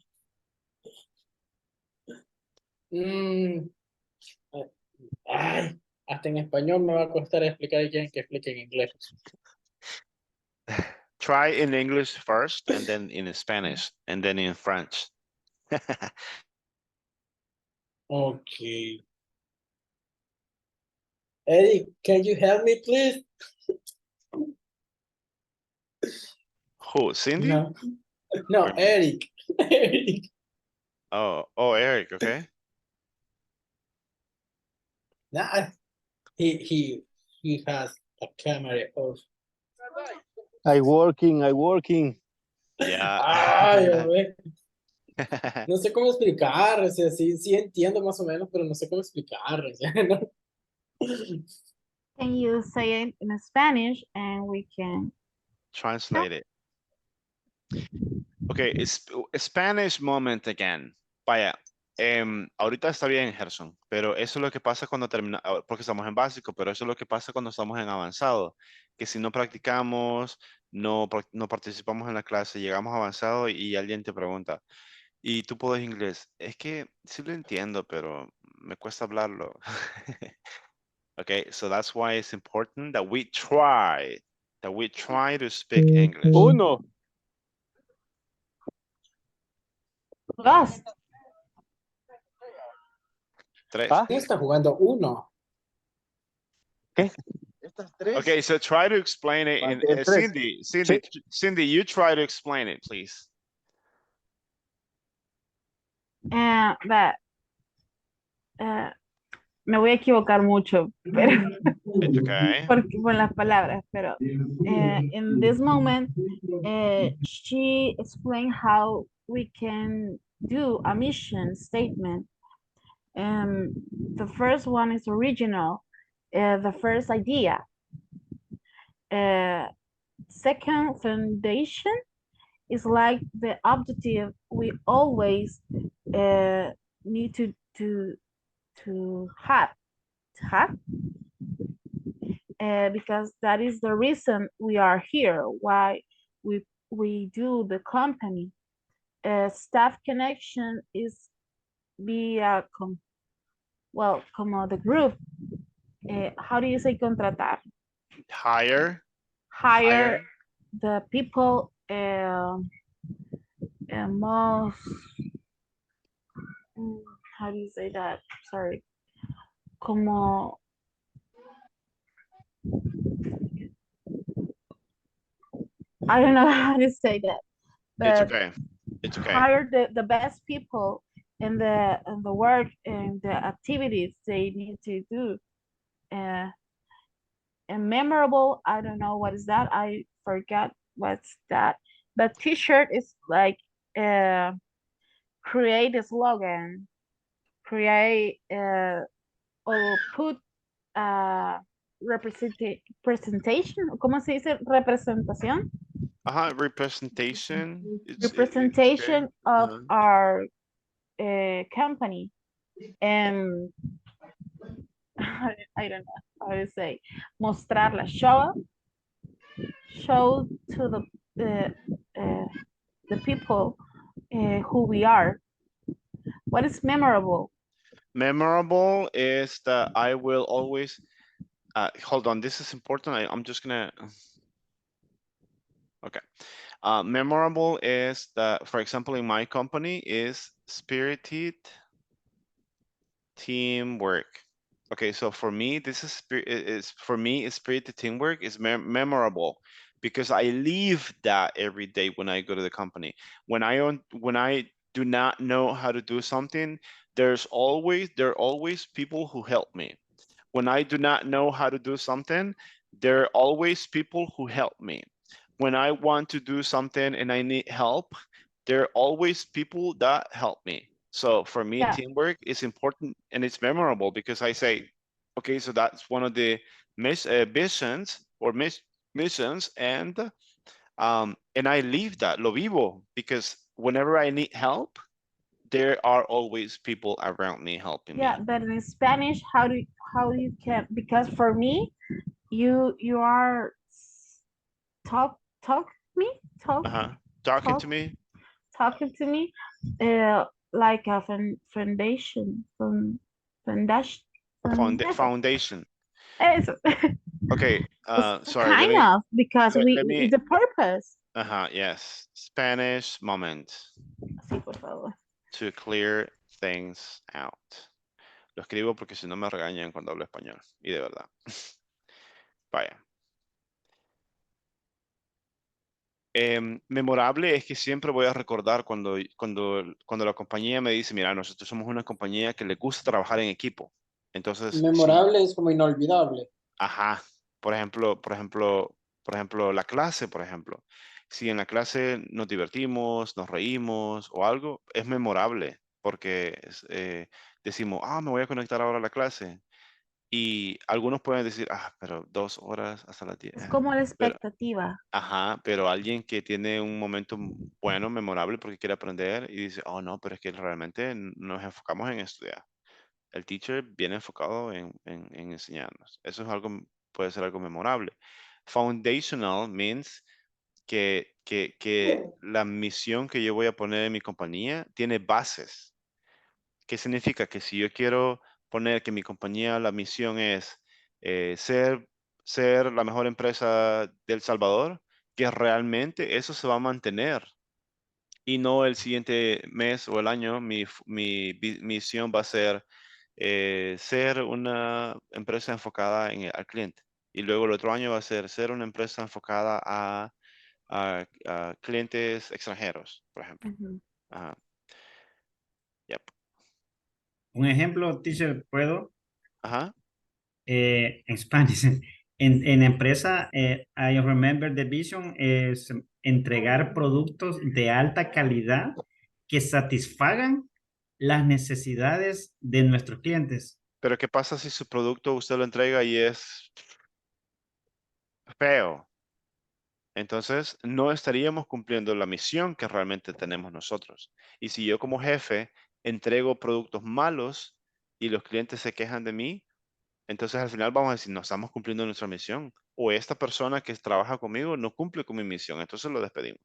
Ay, hasta en español me va a costar explicar y quieren que explique en inglés. Try in English first, and then in Spanish, and then in French. Okay. Eric, can you help me, please? Who, Cindy? No, no, Or- Eric. Eric. Oh, Eric, okay. Nah, he has a camera off. I working. Yeah. Ay, hombre. No sé cómo explicar, o sea, sí entiendo más o menos, pero no sé cómo explicar, o sea, ¿no? Can you say it in Spanish and we can Translate it. Okay, Spanish moment again. Vaya, ahorita está bien, Gerson, pero eso es lo que pasa cuando termina, porque estamos en básico, pero eso es lo que pasa cuando estamos en avanzado, que si no practicamos, no participamos en la clase, llegamos avanzado y alguien te pregunta, ¿y tú puedes inglés? Es que sí lo entiendo, pero me cuesta hablarlo. Okay, so that's why it's important that we try to speak English. Uno. Dos. Tres. ¿Ah? ¿Quién está jugando uno? ¿Qué? Okay, so try to explain it in Tres. Cindy, you try to explain it, please. But me voy a equivocar mucho, pero It's okay. por las palabras, pero in this moment, she explained how we can do a mission statement. The first one is original, the first idea. Second, foundation is like the objective we always need to have because that is the reason we are here, why we do the company. Staff connection is via como the group. How do you say contratar? Hire The people most how do you say that? Sorry. Como I don't know how to say that. But It's okay. hire the best people in the work and the activities they need to do. And memorable, I don't know what is that. I forgot what's that. But t-shirt is like create a slogan, create or put representation. ¿Cómo se dice? Representación. Representation. Representation of our company. And I don't know how to say. Mostrarla. Show to the people who we are. What is memorable? Memorable is that I will always hold on, this is important. I'm just gonna okay. Memorable is that, for example, in my company is spirited teamwork. Okay, so for me, this is spirited teamwork is memorable because I live that every day when I go to the company. When I do not know how to do something, there are always people who help me. When I do not know how to do something, there are always people who help me. When I want to do something and I need help, there are always people that help me. So for me, teamwork is important and it's memorable because I say, okay, so that's one of the missions and I live that, lo vivo, because whenever I need help, there are always people around me helping me. Yeah, but in Spanish, how you can, because for me, you are talking to me like a foundation. Okay, sorry. Kind of, because it's the purpose. Yes, Spanish moment. Sí, por favor. To clear things out. Lo escribo porque si no me regañan cuando hablo español. Y de verdad. Vaya. Memorable es que siempre voy a recordar cuando la compañía me dice, mira, nosotros somos una compañía que le gusta trabajar en equipo. Entonces, sí, Memorable es como inolvidable. ajá. Por ejemplo, la clase, por ejemplo. Si en la clase nos divertimos, nos reímos o algo, es memorable porque decimos, me voy a conectar ahora a la clase. Y algunos pueden decir, pero 2 horas hasta las 10. Es como la Pero, expectativa. ajá, pero alguien que tiene un momento bueno, memorable porque quiere aprender y dice, no, pero es que realmente nos enfocamos en estudiar. El teacher viene enfocado en enseñarnos. Eso es algo, puede ser algo memorable. Foundational means que la misión que yo voy a poner en mi compañía tiene bases. ¿Qué significa? Que si yo quiero poner que mi compañía, la misión es ser la mejor empresa del Salvador, que realmente eso se va a mantener y no el siguiente mes o el año, mi misión va a ser una empresa enfocada al cliente. Y luego el otro año va a ser una empresa enfocada a clientes extranjeros, por ejemplo. Ujú. Ajá. Yep. Un ejemplo, teacher, ¿puedo? Ajá. En Spanish. En empresa, I remember the vision es entregar productos de alta calidad que satisfagan las necesidades de nuestros clientes. Pero ¿qué pasa si su producto usted lo entrega y es feo? Entonces, no estaríamos cumpliendo la misión que realmente tenemos nosotros. Y si yo como jefe entrego productos malos y los clientes se quejan de mí, entonces al final vamos a decir, no estamos cumpliendo nuestra misión. O esta persona que trabaja conmigo no cumple con mi misión, entonces lo despedimos.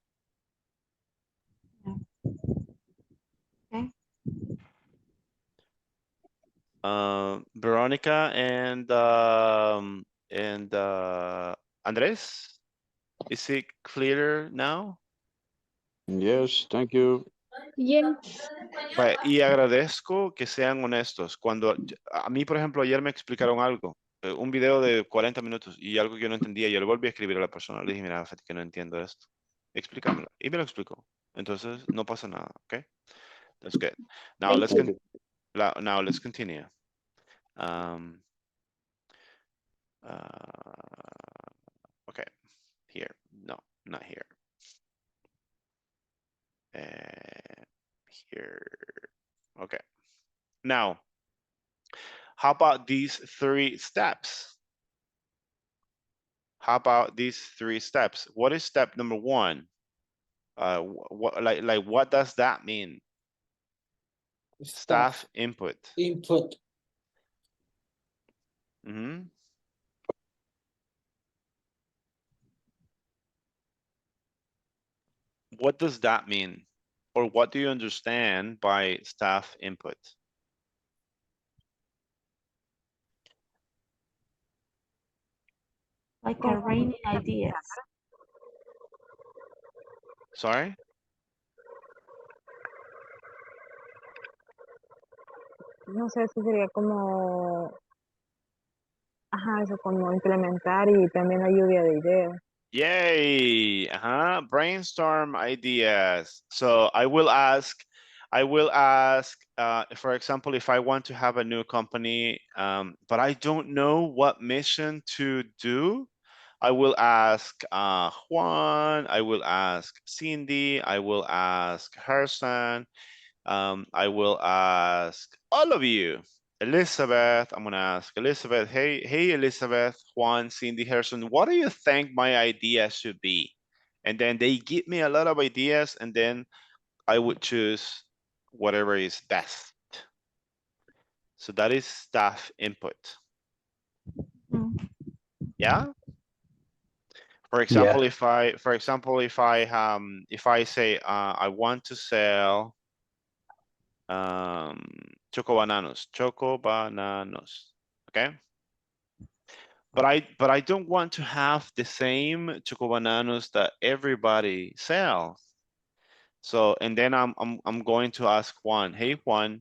Okay. Veronica and Andrés, is it clearer now? Yes, thank you. Yes. Vaya, y agradezco que sean honestos. Cuando a mí, por ejemplo, ayer me explicaron algo, un video de 40 minutos y algo que yo no entendía, yo le volví a escribir a la persona. Le dije, mira, fíjate que no entiendo esto. Explícamelo. Y me lo explicó. Entonces, no pasa nada, ¿ok? That's good. Now, Thank you. now let's continue. Um, okay, here. No, not here. Here. Okay. Now, how about these 3 steps? How about these 3 steps? What is step number 1? What does that mean? Staff input. Input. Mhm. What does that mean? Or what do you understand by staff input? Like arranging ideas. Sorry? No sé si sería como, ajá, eso como implementar y también la lluvia de ideas. Yay! Brainstorm ideas. So I will ask, for example, if I want to have a new company, but I don't know what mission to do, I will ask Juan, I will ask Cindy, I will ask Herson, I will ask all of you. Elizabeth, I'm gonna ask Elizabeth, hey Elizabeth, Juan, Cindy, Harrison, what do you think my idea should be? And then they give me a lot of ideas and then I would choose whatever is best. So that is staff input. Yeah? For example, if I say I want to sell choco bananos, okay? But I don't want to have the same choco bananos that everybody sells. So, and then I'm going to ask Juan, hey Juan,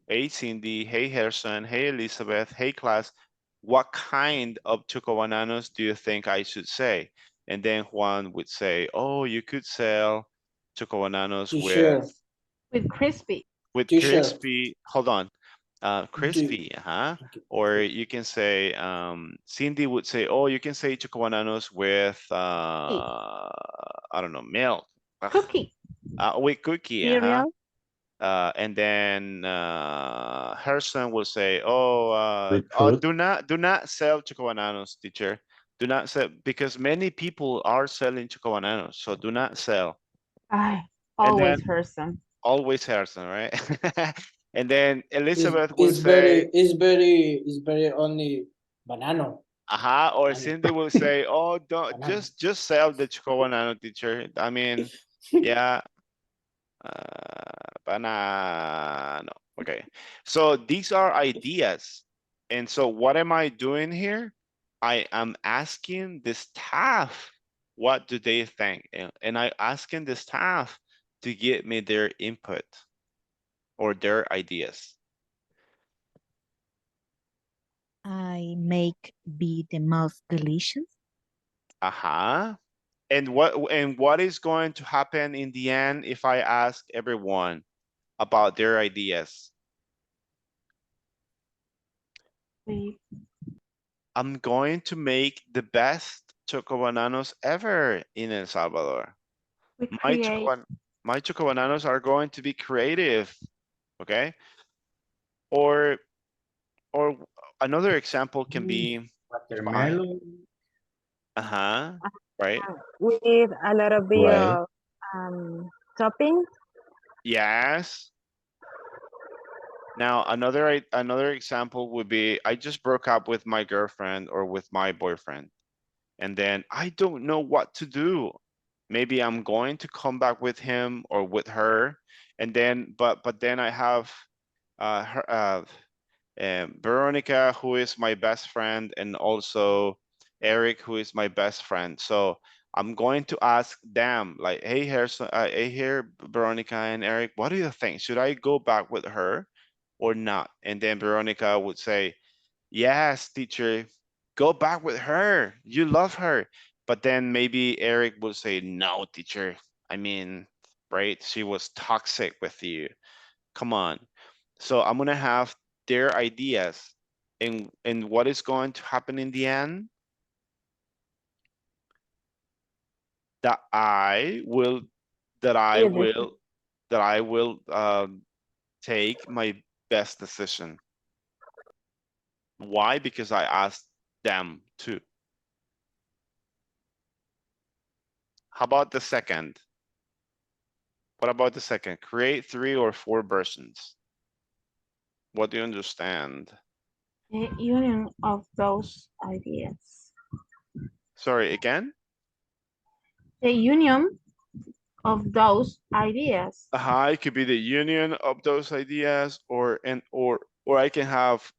Hey, Cindy. Hey, Harrison. Hey, Elizabeth. Hey, class. What kind of choco bananas do you think I should say? And then Juan would say, oh, you could sell choco bananas T-shirt. With crispy. with T-shirt. crispy, hold on, crispy, or you can say, Cindy would say, oh, you can say choco bananas with, I don't know, milk. Ugh. Cookie. With cookie, Cereal. and then Harrison will say, oh, With fruit. do not sell choco bananas, teacher. Do not sell, because many people are selling choco bananas, so do not sell. Ay, And then always Harrison. always Harrison, right? And then It's, Elizabeth will it's say, very only banana. or Cindy will say, oh, don't Banana. just sell the choco banana, teacher. I mean, yeah, banana. Okay, so these are ideas. And so what am I doing here? I am asking the staff, what do they think? And I asking the staff to give me their input or their ideas. I make be the most delicious. And what is going to happen in the end if I ask everyone about their ideas? I'm going to make the best choco bananas ever in El Salvador. My choco bananas are going to be creative, okay? Or another example can be Watermelon. right? With a lot of bit Right. of toppings. Yes. Now, another example would be, I just broke up with my girlfriend or with my boyfriend, and then I don't know what to do. Maybe I'm going to come back with him or with her, and then, but then I have Veronica, who is my best friend, and also Eric, who is my best friend. So I'm going to ask them, like, hey, hey, Veronica and Eric, what do you think? Should I go back with her or not? And then Veronica would say, yes, teacher, go back with her. You love her. But then maybe Eric will say, no, teacher. I mean, right? She was toxic with you. Come on. So I'm gonna have their ideas, and what is going to happen in the end? That I will take my best decision. Why? Because I asked them to. How about the second? What about the second? Create 3 or 4 versions. What do you understand? The union of those ideas. Sorry, again? The union of those ideas. It could be the union of those ideas, or I can have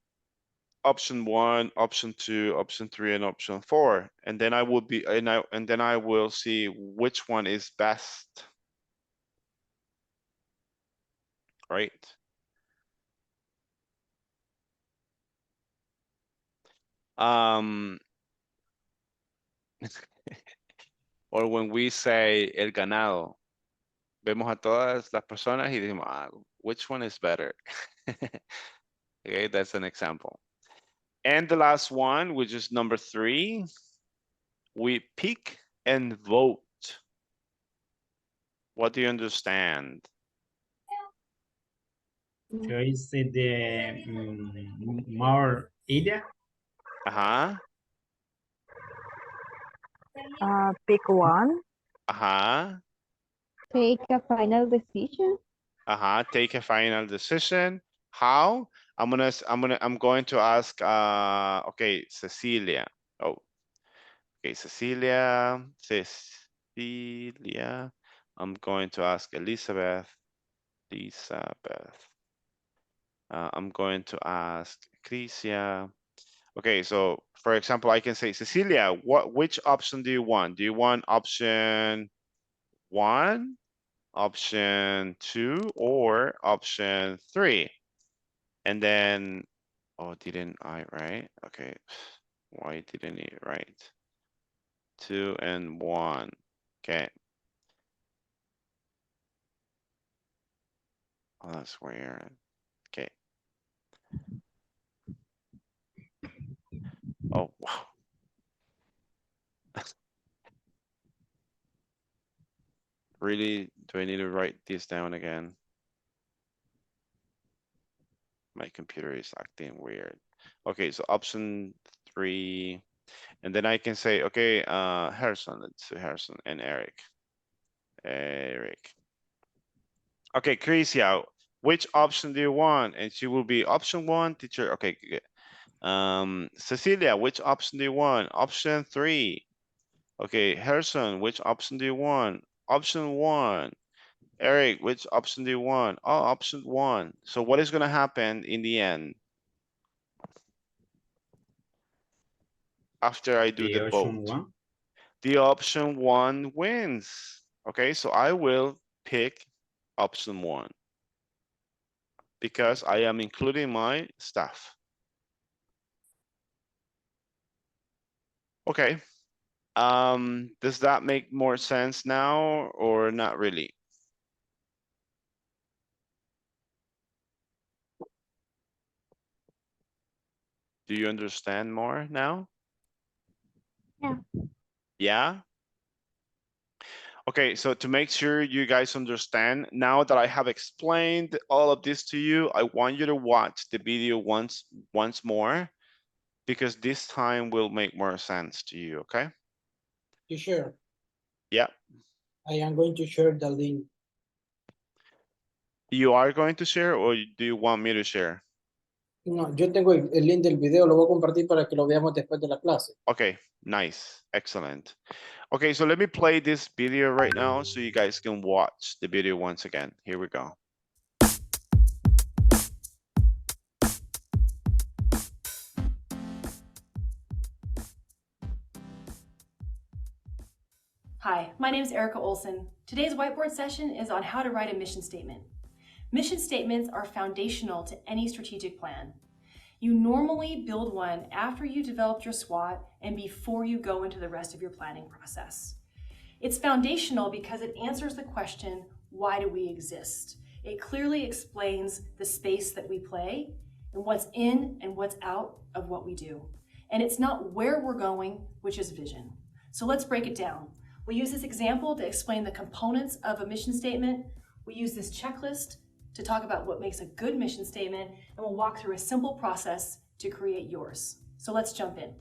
option 1, option 2, option 3, and option 4, and then I will be and then I will see which one is best. Right? Or when we say el ganado, vemos a todas las personas y decimos, which one is better? Okay, that's an example. And the last one, which is number 3, we pick and vote. What do you understand? Choice the more idea. Pick one. Take a final decision. Take a final decision. How? I'm going to ask okay, Cecilia. Oh. Okay, Cecilia. I'm going to ask Elizabeth. I'm going to ask Crisia. Okay, so for example, I can say, Cecilia, which option do you want? Do you want option 1, option 2, or option 3? And then, oh, didn't I write? Okay, why didn't it write? 2 and 1. Okay. Oh, that's weird. Okay. Oh, wow. Really, do I need to write this down again? My computer is acting weird. Okay, so option 3, and then I can say, okay, Harrison, let's do Harrison and Eric. Okay, Chrisia, which option do you want? And she will be option 1, teacher. Okay, good. Cecilia, which option do you want? Option 3. Okay, Harrison, which option do you want? Option 1. Eric, which option do you want? Oh, option 1. So what is gonna happen in the end? After I do the vote. The option 1 wins. Okay, so I will pick option 1 because I am including my staff. Okay. Does that make more sense now or not really? Do you understand more now? Yeah. Yeah? Okay, so to make sure you guys understand, now that I have explained all of this to you, I want you to watch the video once more, because this time will make more sense to you, okay? You sure? Yeah. I am going to share the link. You are going to share or do you want me to share? No, yo tengo el link del video, lo voy a compartir para que lo veamos después de la clase. Okay, nice, excellent. Okay, so let me play this video right now so you guys can watch the video once again. Here we go. Hi, my name is Erica Olson. Today's whiteboard session is on how to write a mission statement. Mission statements are foundational to any strategic plan. You normally build one after you developed your SWOT and before you go into the rest of your planning process. It's foundational because it answers the question, why do we exist? It clearly explains the space that we play and what's in and what's out of what we do. And it's not where we're going, which is vision. So let's break it down. We use this example to explain the components of a mission statement. We use this checklist to talk about what makes a good mission statement, and we'll walk through a simple process to create yours. So let's jump in.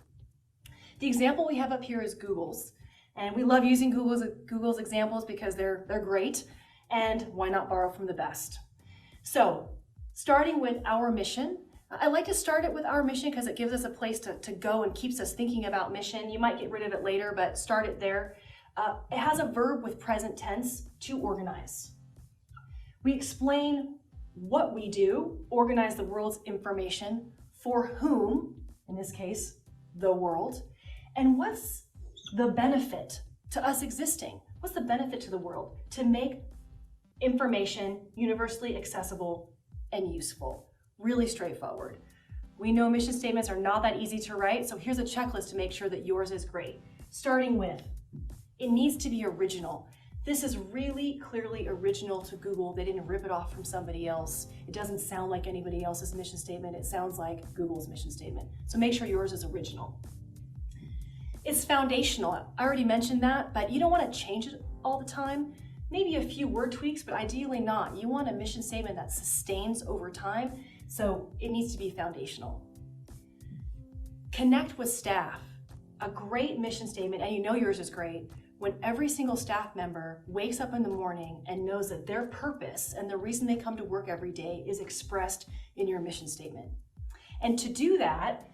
The example we have up here is Google's, and we love using Google's examples because they're great, and why not borrow from the best? So starting with our mission, I like to start it with our mission because it gives us a place to go and keeps us thinking about mission. You might get rid of it later, but start it there. It has a verb with present tense, to organize. We explain what we do, organize the world's information, for whom, in this case, the world, and what's the benefit to us existing? What's the benefit to the world? To make information universally accessible and useful. Really straightforward. We know mission statements are not that easy to write, so here's a checklist to make sure that yours is great. Starting with, it needs to be original. This is really clearly original to Google. They didn't rip it off from somebody else. It doesn't sound like anybody else's mission statement. It sounds like Google's mission statement. So make sure yours is original. It's foundational. I already mentioned that, but you don't want to change it all the time. Maybe a few word tweaks, but ideally not. You want a mission statement that sustains over time, so it needs to be foundational. Connect with staff. A great mission statement, and you know yours is great, when every single staff member wakes up in the morning and knows that their purpose and the reason they come to work every day is expressed in your mission statement. And to do that,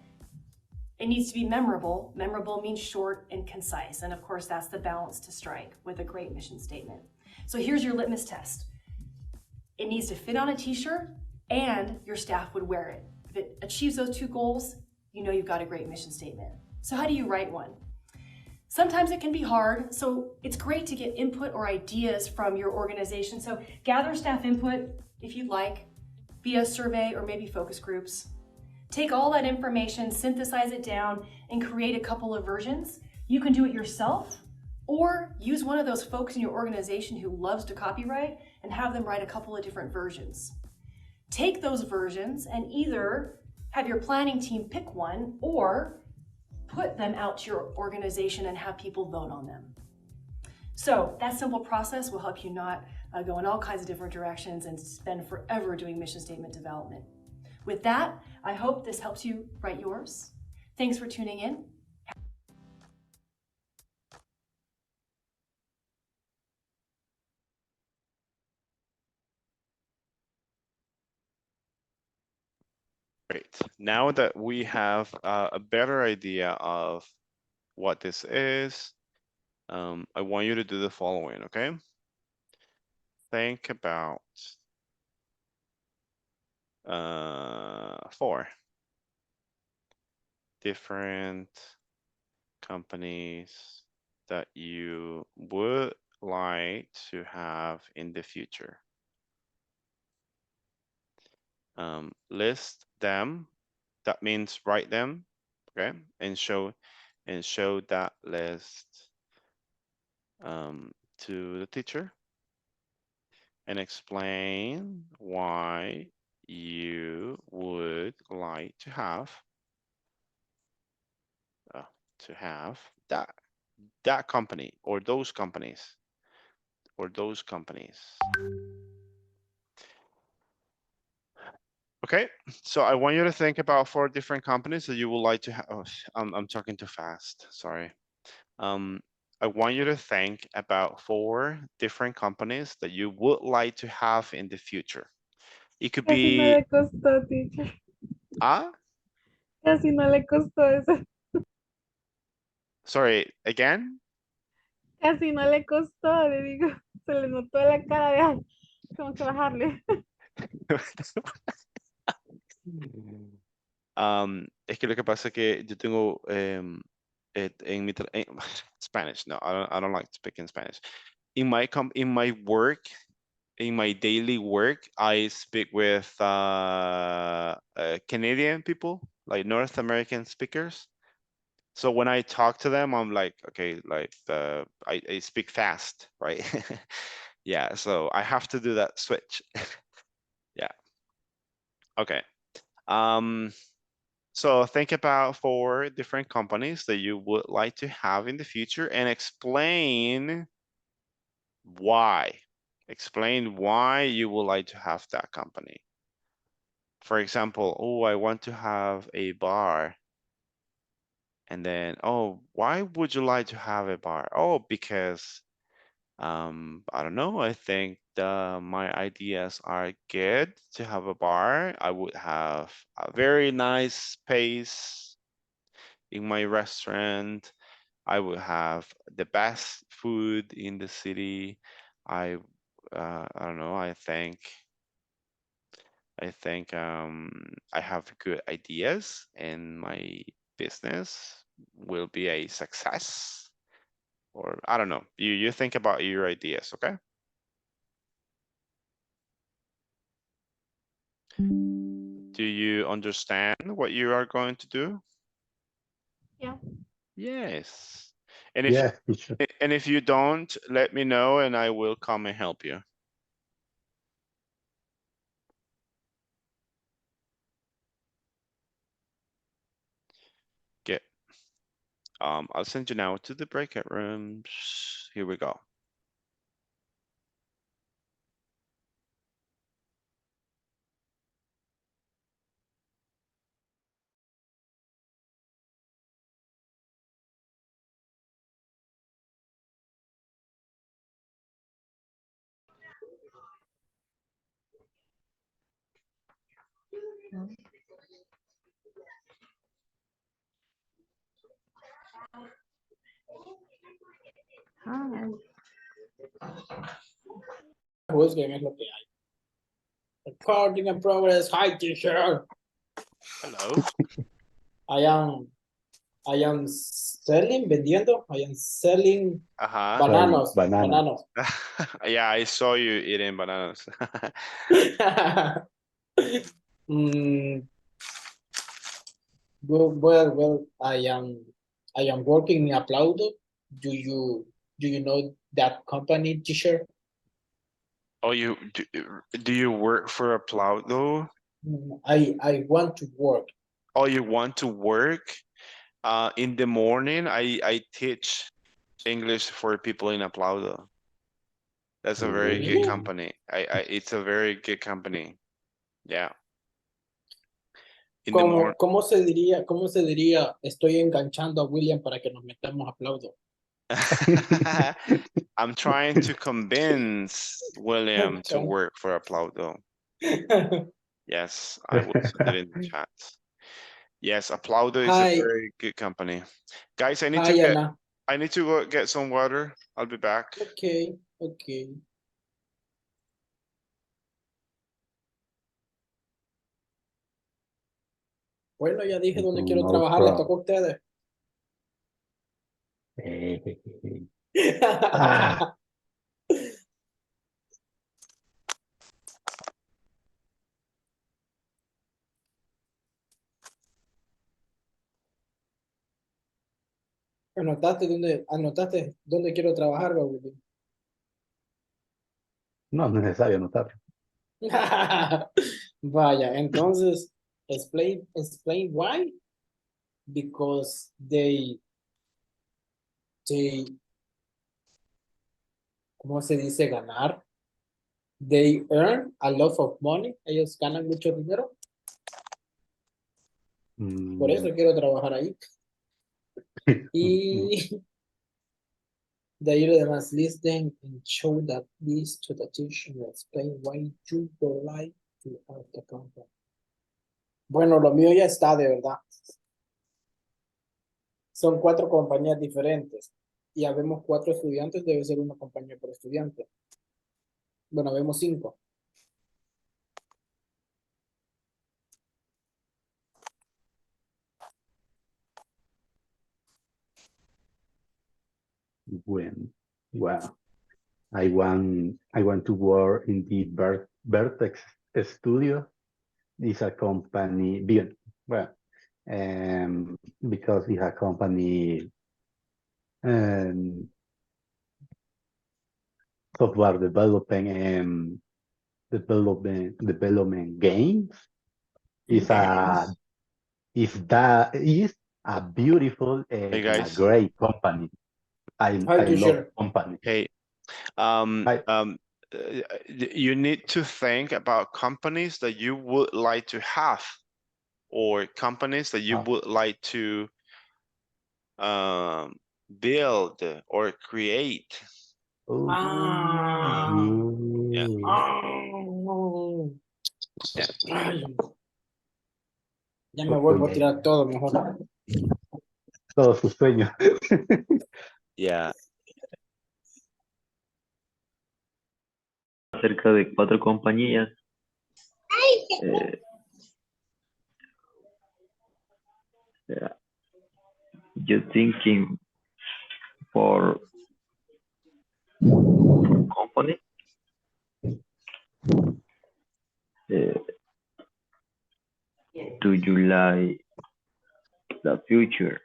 it needs to be memorable. Memorable means short and concise. And of course, that's the balance to strike with a great mission statement. So here's your litmus test. It needs to fit on a t-shirt and your staff would wear it. If it achieves those two goals, you know you've got a great mission statement. So how do you write one? Sometimes it can be hard, so it's great to get input or ideas from your organization. So gather staff input if you'd like. via survey or maybe focus groups. Take all that information, synthesize it down, and create a couple of versions. You can do it yourself, or use one of those folks in your organization who loves to copyright and have them write a couple of different versions. Take those versions and either have your planning team pick one or put them out to your organization and have people vote on them. So that simple process will help you not go in all kinds of different directions and spend forever doing mission statement development. With that, I hope this helps you write yours. Thanks for tuning in. Great. Now that we have a better idea of what this is, I want you to do the following, okay? Think about 4 different companies that you would like to have in the future. List them. That means write them, okay? And show that list to the teacher and explain why you would like to have that company or those companies Okay, so I want you to think about 4 different companies that you would like to have. Oh, I'm talking too fast, sorry. I want you to think about 4 different companies that you would like to have in the future. It could Casi no be... le costó, teacher. Ah? Casi no le costó eso. Sorry, again? Casi no le costó, le digo. Se le notó la cara de ay, tengo que bajarle. Es que lo que pasa es que yo tengo en mi Spanish. No, I don't like to speak in Spanish. In my work, in my daily work, I speak with Canadian people, like North American speakers. So when I talk to them, I'm like, okay, like I speak fast, right? Yeah, so I have to do that switch. Yeah. Okay. So think about 4 different companies that you would like to have in the future and explain why. Explain why you would like to have that company. For example, oh, I want to have a bar. And then, oh, why would you like to have a bar? Oh, because I don't know. I think my ideas are good to have a bar. I would have a very nice space in my restaurant. I would have the best food in the city. I don't know. I think I have good ideas and my business will be a success. Or I don't know. You think about your ideas, okay? Do you understand what you are going to do? Yeah. Yes. And if you don't, let me know and I will come and help you. Good. I'll send you now to the breakout rooms. Here we go. Juzguen, es lo que hay. Recording in progress. Hi, teacher. Hello. I am selling, vendiendo. I am selling bananas. Bananas. Yeah, I saw you eating bananas. Mm, well, I am working in Aplaudo. Do you know that company, teacher? Oh, do you work for a plow though? I want to work. Oh, you want to work? In the morning, I teach English for people in Aplaudo. That's a very good Really? company. It's a very good company. Yeah. In the morning. ¿Cómo se diría? Estoy enganchando a William para que nos metamos a Aplaudo. I'm trying to convince William to Okay. work for Aplaudo. Yes, I will send it in the chat. Yes, Aplaudo is a Hi. very good company. Guys, I need Hi, Anna. to go get some water. I'll be back. Okay, okay. Bueno, ya dije dónde quiero No trabajar, les problem. toca a ustedes. Ah, Anotaste dónde quiero trabajar, William? no es necesario anotarlo. Vaya, entonces, explain why. Because they, ¿cómo se dice ganar? They earn a lot of money. Ellos ganan mucho dinero. Por eso quiero trabajar ahí. Y de ahí lo demás, listen and show that this to the teacher and explain why you would like to have the company. Bueno, lo mío ya está, de verdad. Son 4 compañías diferentes. Y habemos 4 estudiantes, debe ser una compañía por estudiante. Bueno, vemos 5. Well, I want to work in the Vertex Studio. It's a company, well, because it's a company software development games. Is a beautiful Hey and a guys. great company. I love company. Hey, you need to think about companies that you would like to have, or companies that you would like to build or create. Yeah. Ay, ya me vuelvo a tirar todo mejor. Todos sus sueños. Yeah. Cerca de 4 compañías. You thinking for company? Do you like the future?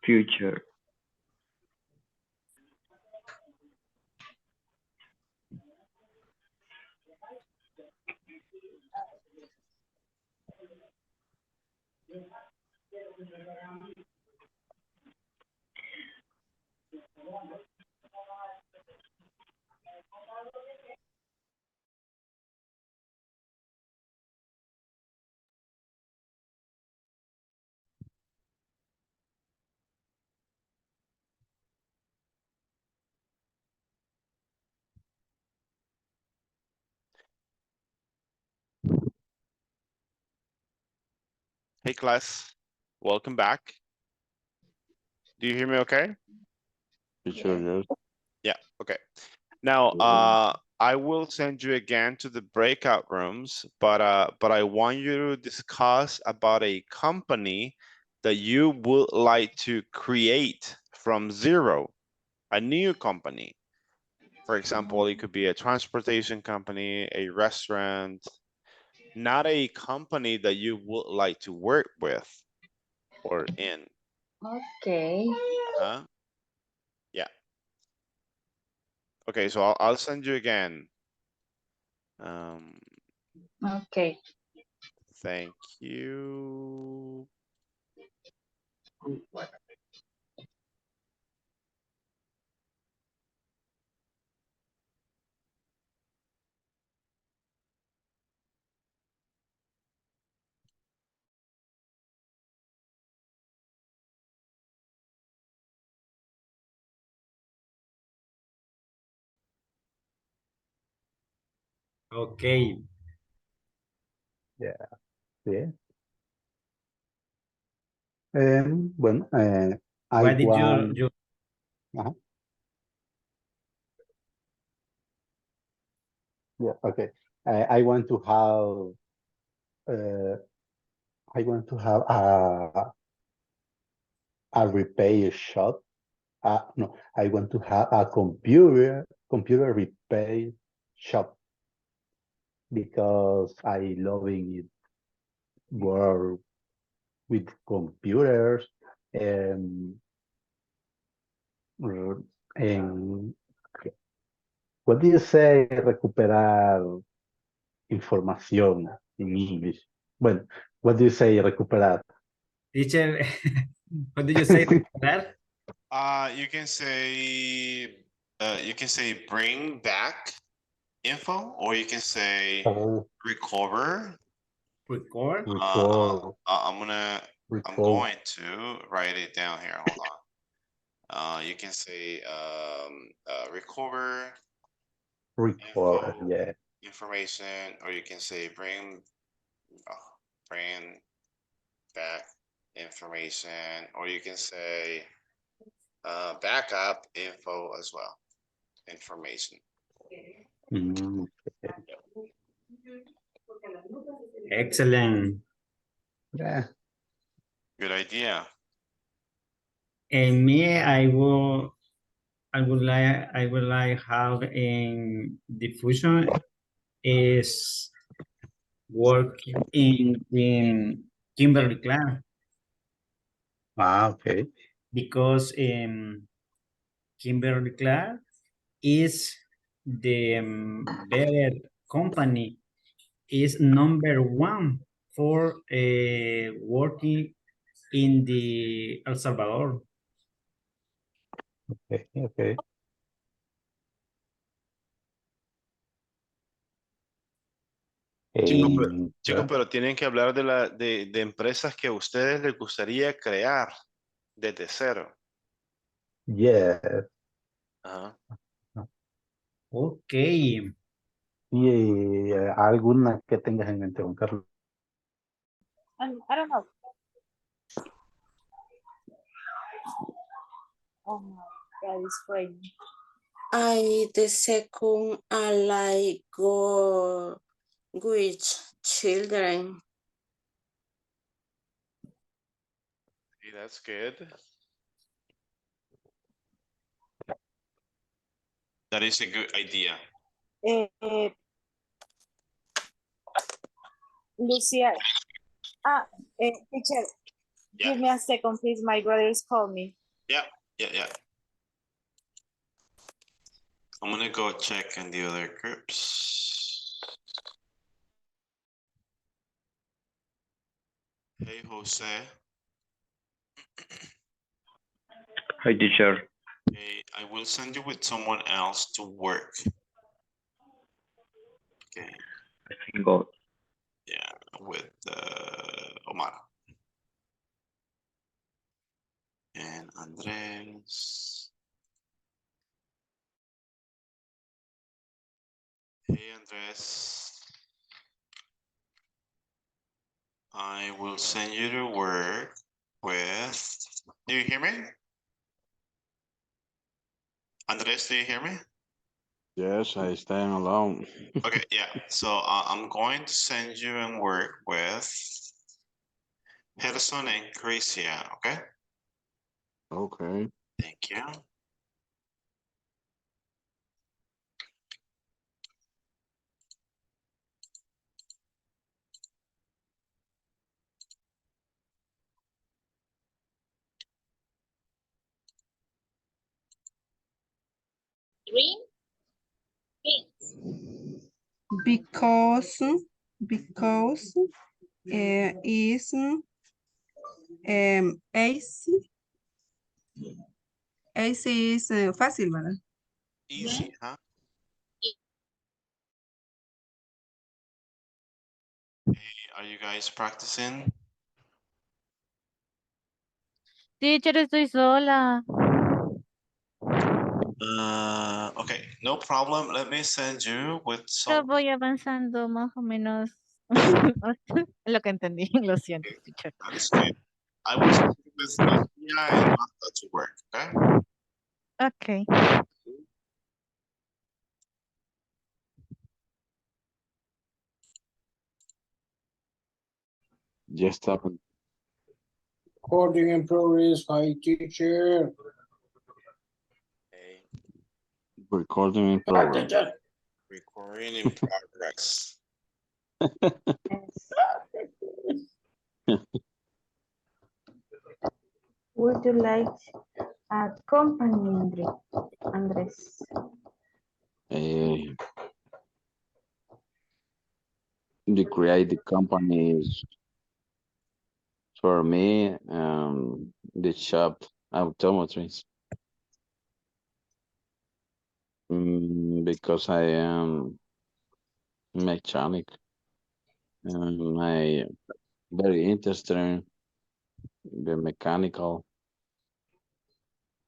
Future. Hey class, welcome back. Do you hear me okay? Sure. Yeah, okay. Now, I will send you again to the breakout rooms, but I want you to discuss about a company that you would like to create from zero, a new company. For example, it could be a transportation company, a restaurant, not a company that you would like to work with or in. Okay. Huh? Yeah. Okay, so I'll send you again. Okay. Thank you. Okay. Yeah. Sí. Bueno, I What did want. you Ajá. Yeah. Okay. I want to have. I want to have a repair shop. No, I want to have a computer repair shop because I loving it work with computers and and what do you say recuperar información in English? Bueno, what do you say recuperar? teacher, what did you say? That? You can say bring back info, or you can say Oh, recover. Record? I'm Recall. going to write it down here. Hold on. You can say recover Recall, yeah. information, or you can say bring back information, or you can say backup info as well. Information. Mm, Excellent. yeah. Good idea. And me, I would like have in diffusion is working in Kimberly Clark Okay. because Kimberly Clark is the better company, is #1 for working in the El Salvador. Okay, okay. Chicos, pero tienen que hablar de empresas que a ustedes les gustaría crear desde cero. Yeah. Ajá. Ok. ¿Y alguna que tengas en mente, Juan Carlos? I don't know. Oh my God, it's raining. The second, I like go with children. Sí, that's good. That is a good idea. Lucia, teacher, give me a second, please. My brother is calling me. Yeah. I'm gonna go check in the other groups. Hey, Jose. Hi, teacher. Hey, I will send you with someone else to work. Okay. I think God. Yeah, with Omar. And Andres. Hey, Andres. I will send you to work with, do you hear me? Andres, do you hear me? Yes, I stand alone. Okay, yeah. So I'm going to send you and work with Harrison and Chrisia, okay? Okay. Thank you. Green. Because is AC. AC is fácil, ¿verdad? Easy, huh? Hey, are you guys practicing? Teacher, estoy sola. Okay, no problem. Let me send you with Pero some. voy avanzando más o menos. Lo que entendí, lo siento, teacher. That is good. I will send you with Mia and Martha to work, okay? Okay. Just happened. Recording in progress. Hi, teacher. Okay. Recording in Hi, progress. teacher. Recording in progress. Would you like a company, Andres? To create the companies for me, the shop automotives. Because I am mechanic and I very interested in the mechanical,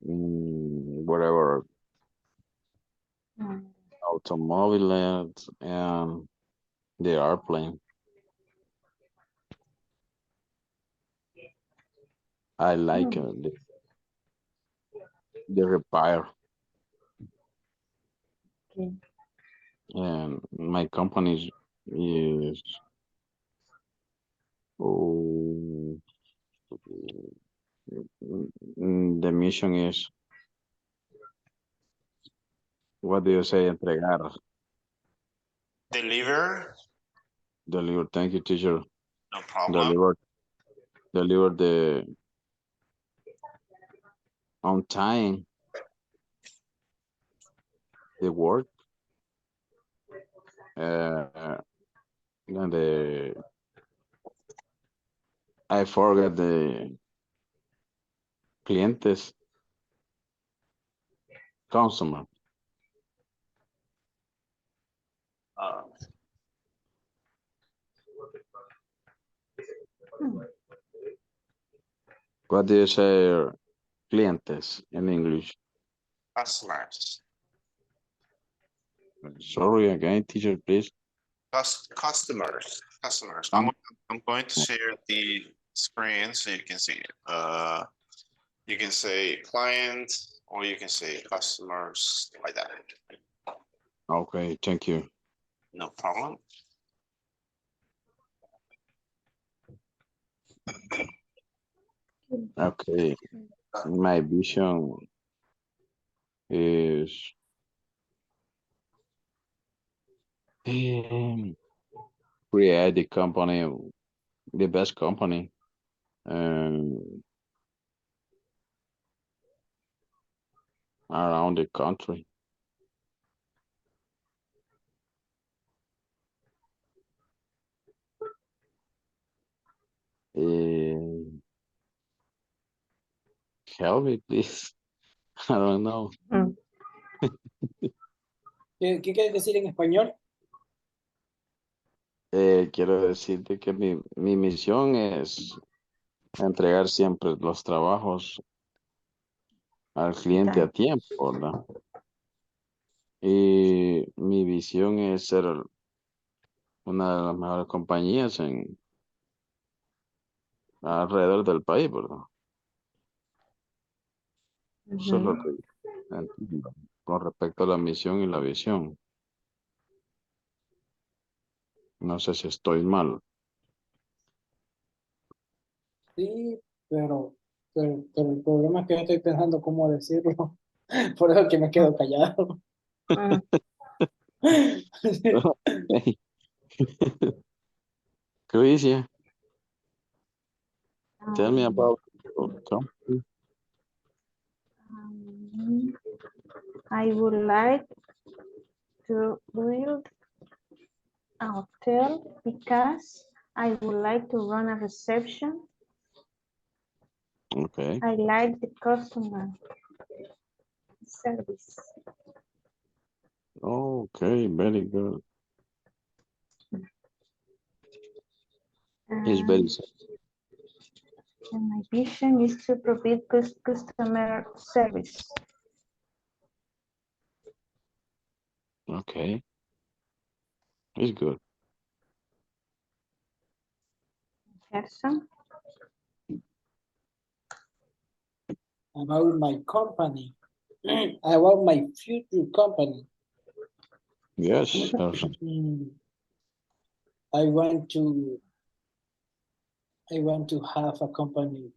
whatever automobile and the airplane. I like the repair. Okay. And my company is the mission is, what do you say, entregar? Deliver. Deliver, thank you, teacher. No problem. Deliver the on time the work. And I forget the clientes, consumer. What do you say, clientes in English? Customers. Sorry again, teacher, please. Customers. I'm going to share the screen so you can see it. You can say client or you can say customers, like that. Okay, thank you. No problem. Okay, my vision is create the company, the best company, around the country. Help me, please. I don't know. ¿Qué quieres decir en español? Quiero decirte que mi misión es entregar siempre los trabajos al cliente a tiempo, ¿verdad? Y mi visión es ser una de las mejores compañías alrededor del país, ¿verdad? Eso es lo que entiendo con respecto a la misión y la visión. No sé si estoy mal. Sí, pero el problema es que yo estoy pensando cómo decirlo. Por eso que me quedo callado. Crisia, tell me about your company. I would like to build a hotel because I would like to run a reception. Okay. I like the customer service. Okay, very good. It's very And my vision is to provide customer service. okay. It's good. Person. About my company, about my future company. Yes, Gerson. I want to have a company.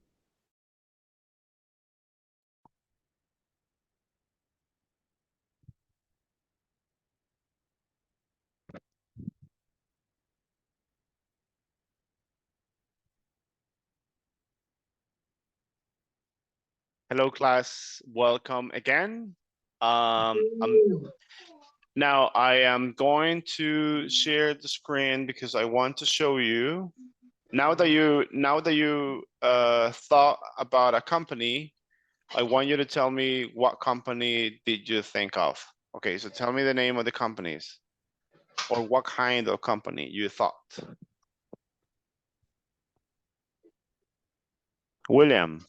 Hello, class. Welcome again. Now I am going to share the screen because I want to show you. Now that you thought about a company, I want you to tell me what company did you think of? Okay, so tell me the name of the companies or what kind of company you thought. William.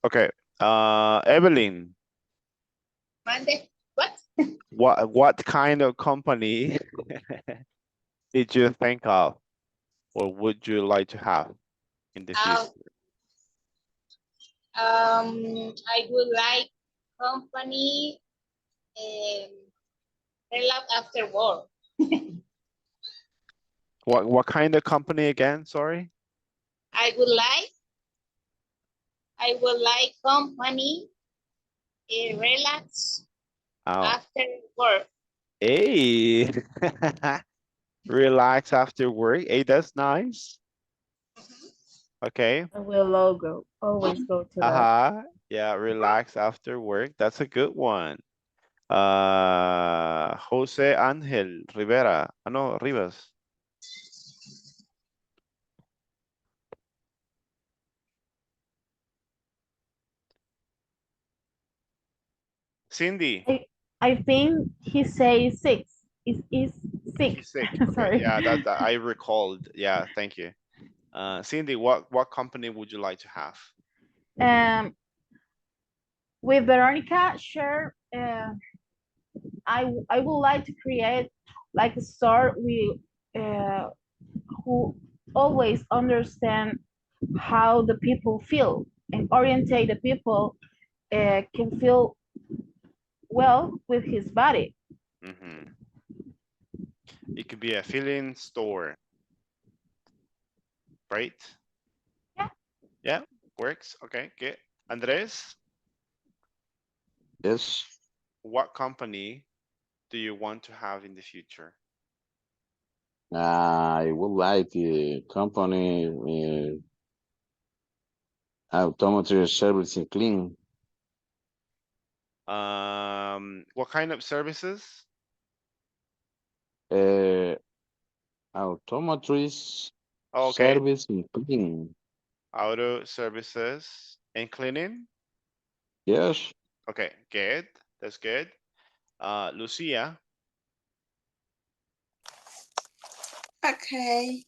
Okay, Evelyn. Monday. What? What kind of company did you think of or would you like to have in the future? I would like company relax after work. What kind of company again? Sorry. I would like company relax after work. Hey, relax after work. Hey, that's nice. Okay. I will always go to that. Yeah, relax after work. That's a good one. Jose Angel Rivera. No, Rivas. Cindy. I think he says 6. Is 6. He's sick. Okay. Sorry. Yeah, that I recalled. Yeah, thank you. Cindy, what company would you like to have? With Veronica, sure. I would like to create like a store who always understand how the people feel and orientate the people can feel well with his body. It could be a feeling store, right? Yeah. Yeah, works. Okay, good. Andres? Yes. What company do you want to have in the future? I would like the company automotive service and clean. What kind of services? Automotive Okay. service and clean. Auto services and cleaning? Yes. Okay, good. That's good. Lucia? Okay.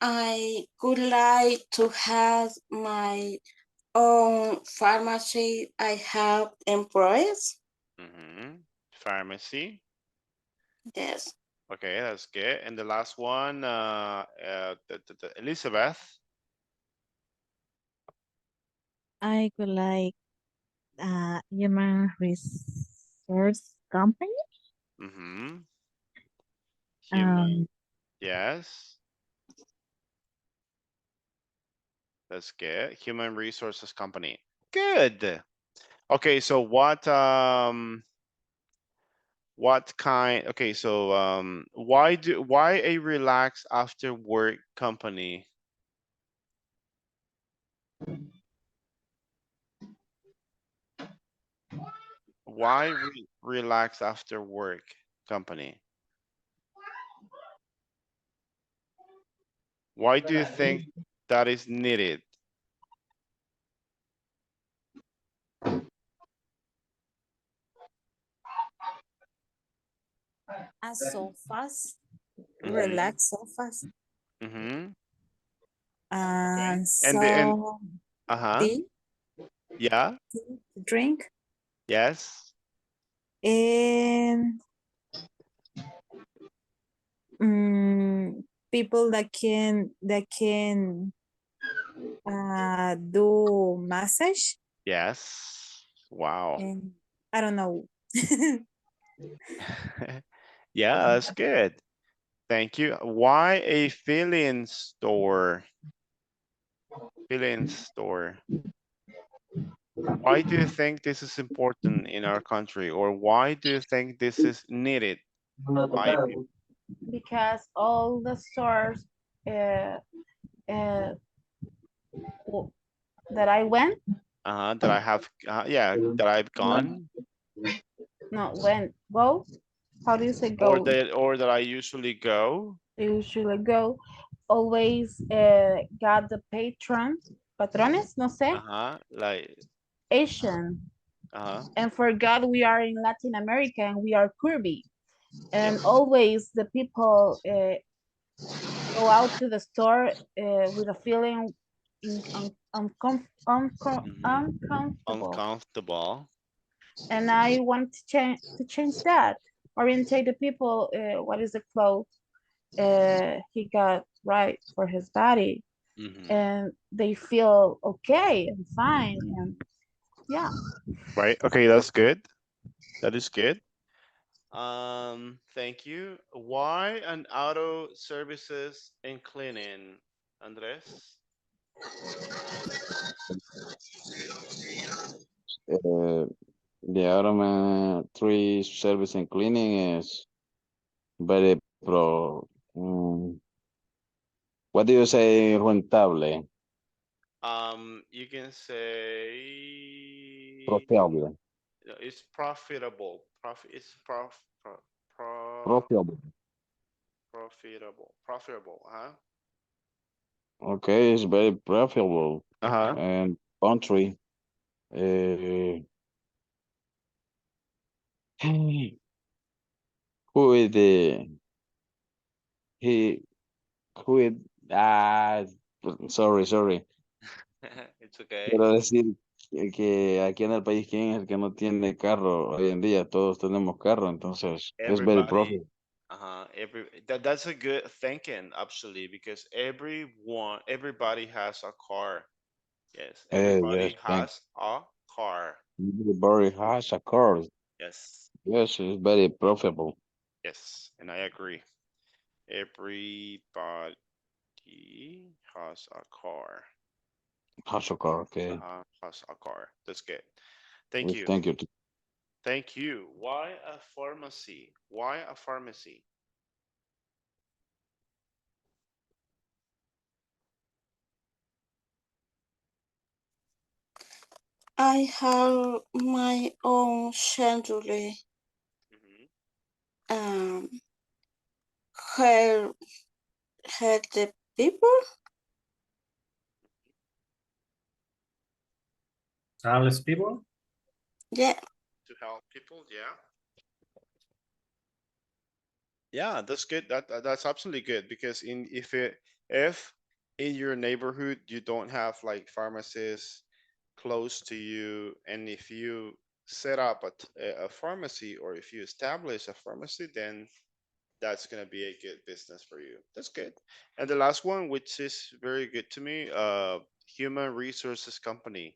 I would like to have my own pharmacy. I have employees. Pharmacy. Yes. Okay, that's good. And the last one, Elizabeth. I would like human resource company. Human. Yes. That's good. Human resources company. Good. Okay, so what What kind? Okay, so why a relax after work company? Why relax after work company? Why do you think that is needed? So fast, Mhm. relax so fast, Mm-hmm. and And the and so uh-huh. tea, Yeah. drink, Yes. and people that can do massage, Yes. Wow. and I don't know. Yeah, that's good. Thank you. Why a filling store? Filling store. Why do you think this is important in our country, or why do you think this is needed by people? Because all the stores uh, uh, that I went, That I have, yeah, that I've gone, no, go, how do you say or go? that I usually go. Usually go, always got the patrones, no sé, Like, Asian. uh-huh. And for God, we are in Latin America and we are curvy. And Yes. always the people go out to the store with a feeling uncomfortable. Uncomfortable. And I want to change that. Orientate the people. What is the clothes he got right for his body, and they feel okay and fine, and yeah. Right. Okay, that's good. That is good. Thank you. Why an auto services and cleaning, Andres? The automatic tree service and cleaning is very what do you say rentable? You can say Profitable. it's profitable. It's Profitable. profitable, huh? Okay, it's very profitable. Uh-huh. And country. Who is the he who is sorry. It's okay. Quiero decir que aquí en el país, ¿quién es el que no tiene carro hoy en día? Todos tenemos carro, entonces es very Everybody, profit. that's a good thinking actually, because everybody has a car. Yes, Yes, everybody thank has a car. everybody has a car. Yes, Yes, it's very profitable. yes, and I agree. Everybody has a car. Has a car, okay. Has a car. That's good. Thank Yes, you. thank you. Thank you. Why a pharmacy? Why a pharmacy? I have my own schedule. Help the people. Homeless people? Yeah. To help people, yeah. Yeah, that's good. That's absolutely good, because if in your neighborhood you don't have like pharmacists close to you, and if you set up a pharmacy, or if you establish a pharmacy, then that's gonna be a good business for you. That's good. And the last one, which is very good to me, human resources company.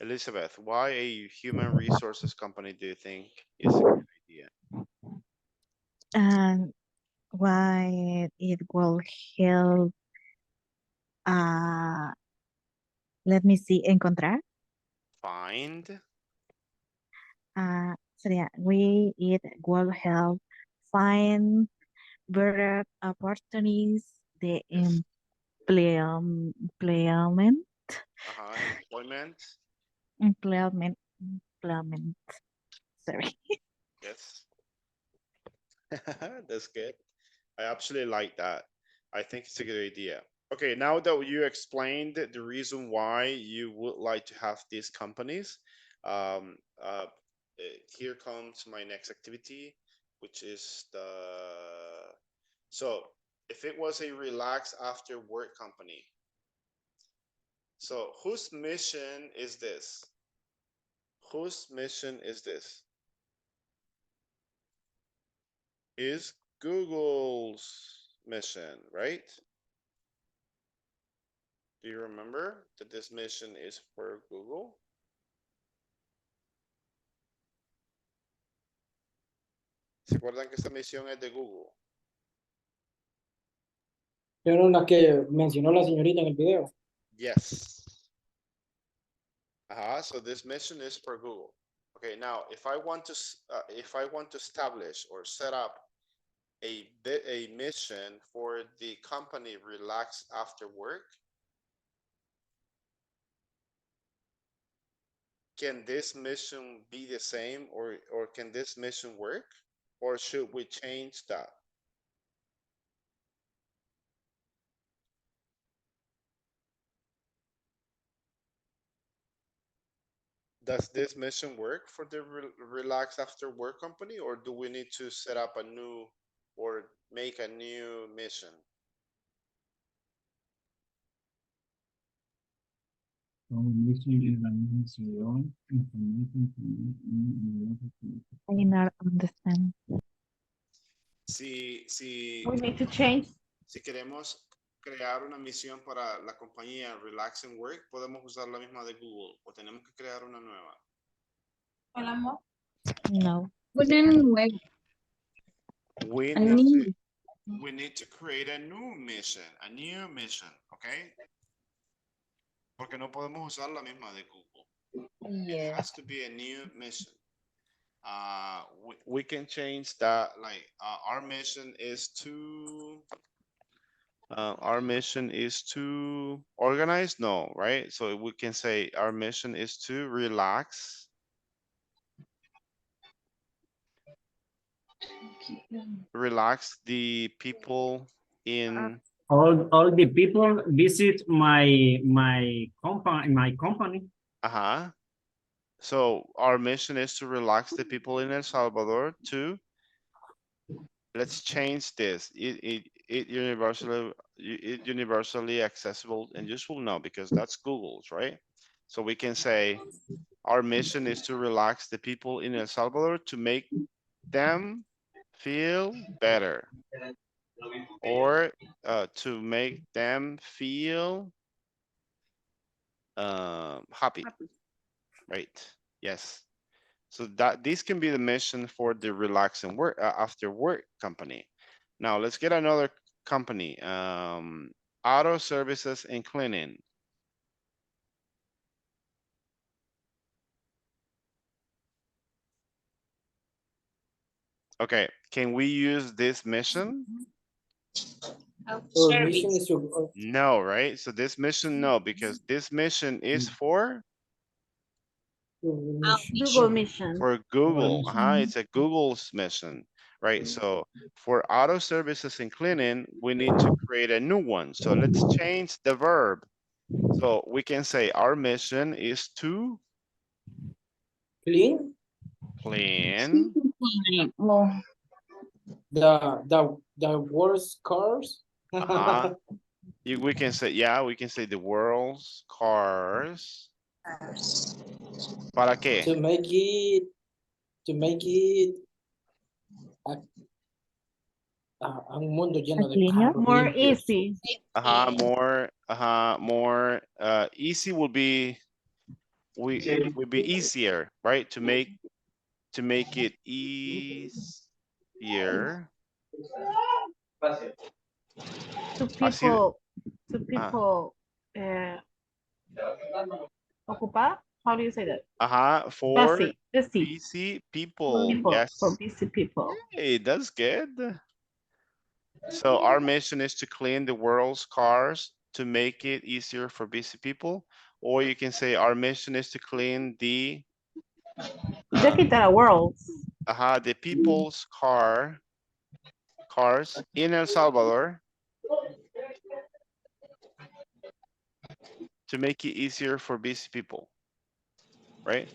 Elizabeth, why a human resources company do you think is a good idea? And why it will help, let me see, encontrar, Find. sería it will help find better opportunities the employment Employment. employment sorry. Yes. That's good. I absolutely like that. I think it's a good idea. Okay, now that you explained the reason why you would like to have these companies, um, uh, here comes my next activity, which is so if it was a relax after work company, so whose mission is this? Whose mission is this? Is Google's mission, right? Do you remember that this mission is for Google? ¿Se acuerdan que esta misión es de Google? Pero la que mencionó la señorita en el video. Yes. So this mission is for Google. Okay, now if I want to establish or set up a mission for the company Relax After Work, can this mission be the same or can this mission work, or should we change that? Does this mission work for the Relax After Work company, or do we need to set up a new or make a new mission? I not understand. Si We need to change. Si queremos crear una misión para la compañía Relax and Work, podemos usar la misma de Google o tenemos que crear una nueva. Hola, amor. No. We need to create a new mission, okay? Porque no podemos usar la misma de Google. Yeah. It has to be a new mission. We can change that, like our mission is to organize, no, right? So we can say our mission is to relax the people in All the people visit my company. So our mission is to relax the people in El Salvador to, let's change this. It universally accessible and useful, no, because that's Google's, right? So we can say our mission is to relax the people in El Salvador to make them feel better, or to make them feel happy, right? Yes. So that this can be the mission for the Relax and Work After Work company. Now let's get another company, auto services and cleaning. Okay, can we use this mission? No, right? So this mission, no, because this mission is for Google mission. for Google. It's a Google's mission, right? So for auto services and cleaning, we need to create a new one. So let's change the verb. So we can say our mission is to Clean the worst cars. We can say, yeah, we can say the world's cars. ¿Para qué? To make it un mundo lleno de carros. More easy. More easy would be easier, right? To make it easier. To people, ocupada. How do you say that? For Busy. busy people. People. Yes. For busy people. Hey, that's good. So our mission is to clean the world's cars to make it easier for busy people. Or you can say our mission is to clean the the people's cars in El Salvador to make it easier for busy people, right?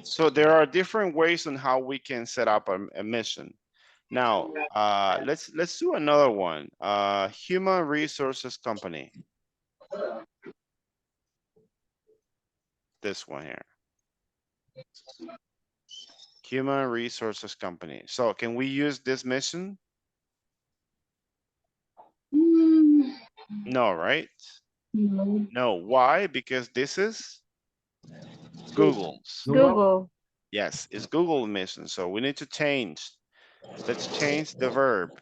So there are different ways on how we can set up a mission. Now, let's do another one. Human resources company. This one here. Human resources company. So can we use this mission? No, right? No. Why? Because this is Google's. Google. Yes, it's Google mission. So we need to change. Let's change the verb.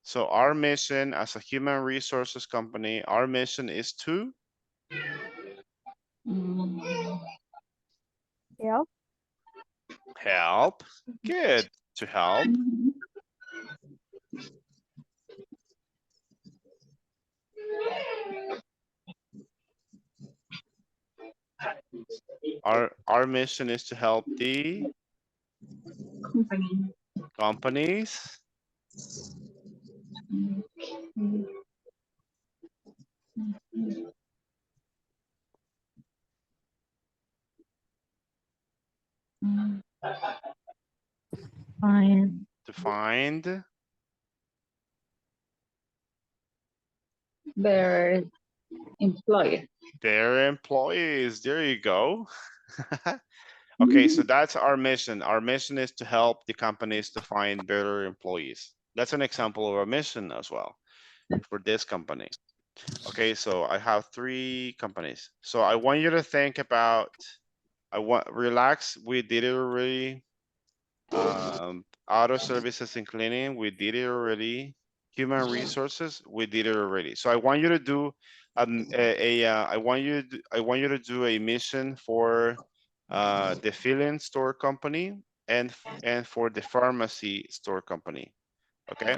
So our mission as a human resources company, our mission is to Help. help. Good. To help. Our mission is to help the companies Fine. to find Their employees. their employees. There you go. Okay, so that's our mission. Our mission is to help the companies to find better employees. That's an example of a mission as well for this company. Okay, so I have 3 companies. So I want you to think about, relax, we did it already. Auto services and cleaning, we did it already. Human resources, we did it already. So I want you to do I want you to do a mission for the filling store company and for the pharmacy store company. Okay.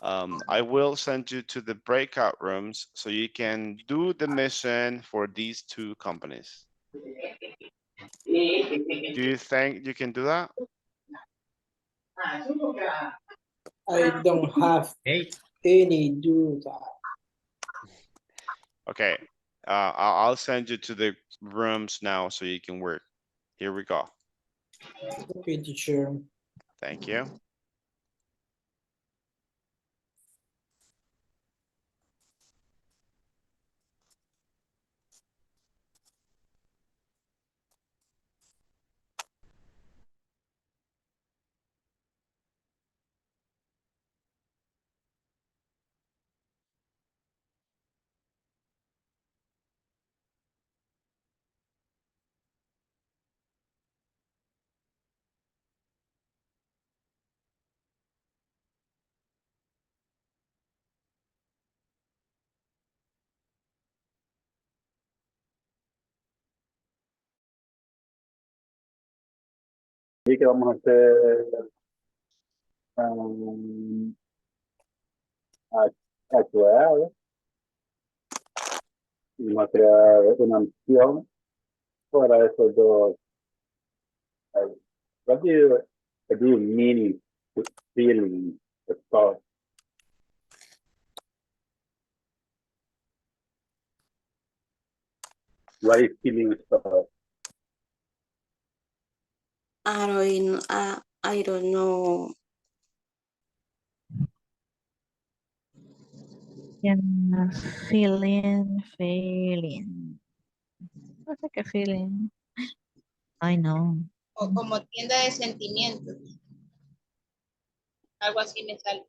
I will send you to the breakout rooms so you can do the mission for these 2 companies. Do you think you can do that? I don't have any do that. Okay, I'll send you to the rooms now so you can work. Here we go. Okay, teacher. Thank you. Así que vamos a hacer actuar y vamos a crear una misión para esos 2. What do you mean feeling the thought? What is feeling thought? I don't know. Feeling. No sé qué feeling. I know. O como tienda de sentimientos. Algo así me sale.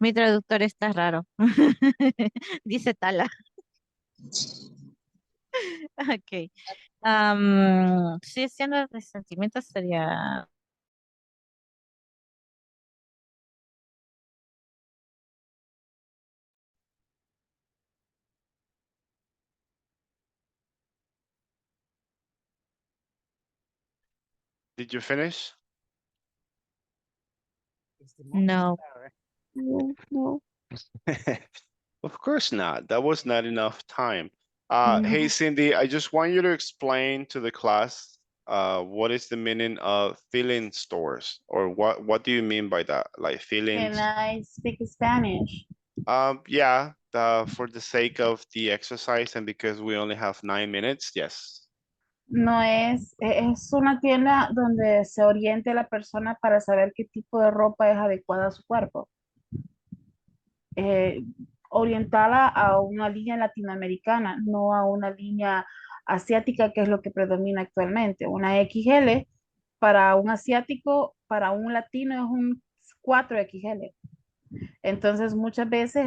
Mi traductor está raro. Dice Tala. Ok. Sí, siendo de sentimientos sería Did you finish? No. No, no. Of course not. That was not enough time. No. Hey, Cindy, I just want you to explain to the class what is the meaning of filling stores, or what do you mean by that? Like filling? Can I speak Spanish? Yeah, for the sake of the exercise and because we only have 9 minutes, yes. No es una tienda donde se oriente a la persona para saber qué tipo de ropa es adecuada a su cuerpo. Orientada a una línea latinoamericana, no a una línea asiática, que es lo que predomina actualmente. Una XL para un asiático, para un latino es un 4XL. Entonces, muchas veces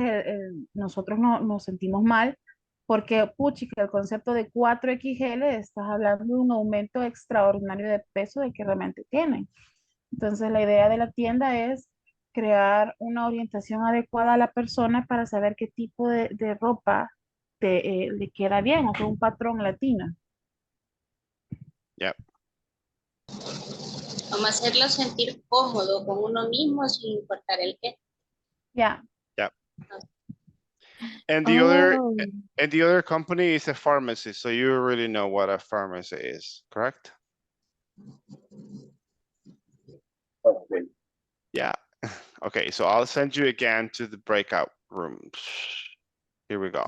nosotros nos sentimos mal porque, puchica, el concepto de 4XL, estás hablando de un aumento extraordinario de peso de que realmente tienen. Entonces, la idea de la tienda es crear una orientación adecuada a la persona para saber qué tipo de ropa le queda bien, o sea, un patrón latino. Yep. Como hacerlo sentir cómodo con uno mismo sin importar el qué. Yeah. Yep. And the Oh, other company is a pharmacy, so you already know what a pharmacy is, correct? Okay. Yeah. Okay, so I'll send you again to the breakout rooms. Here we go.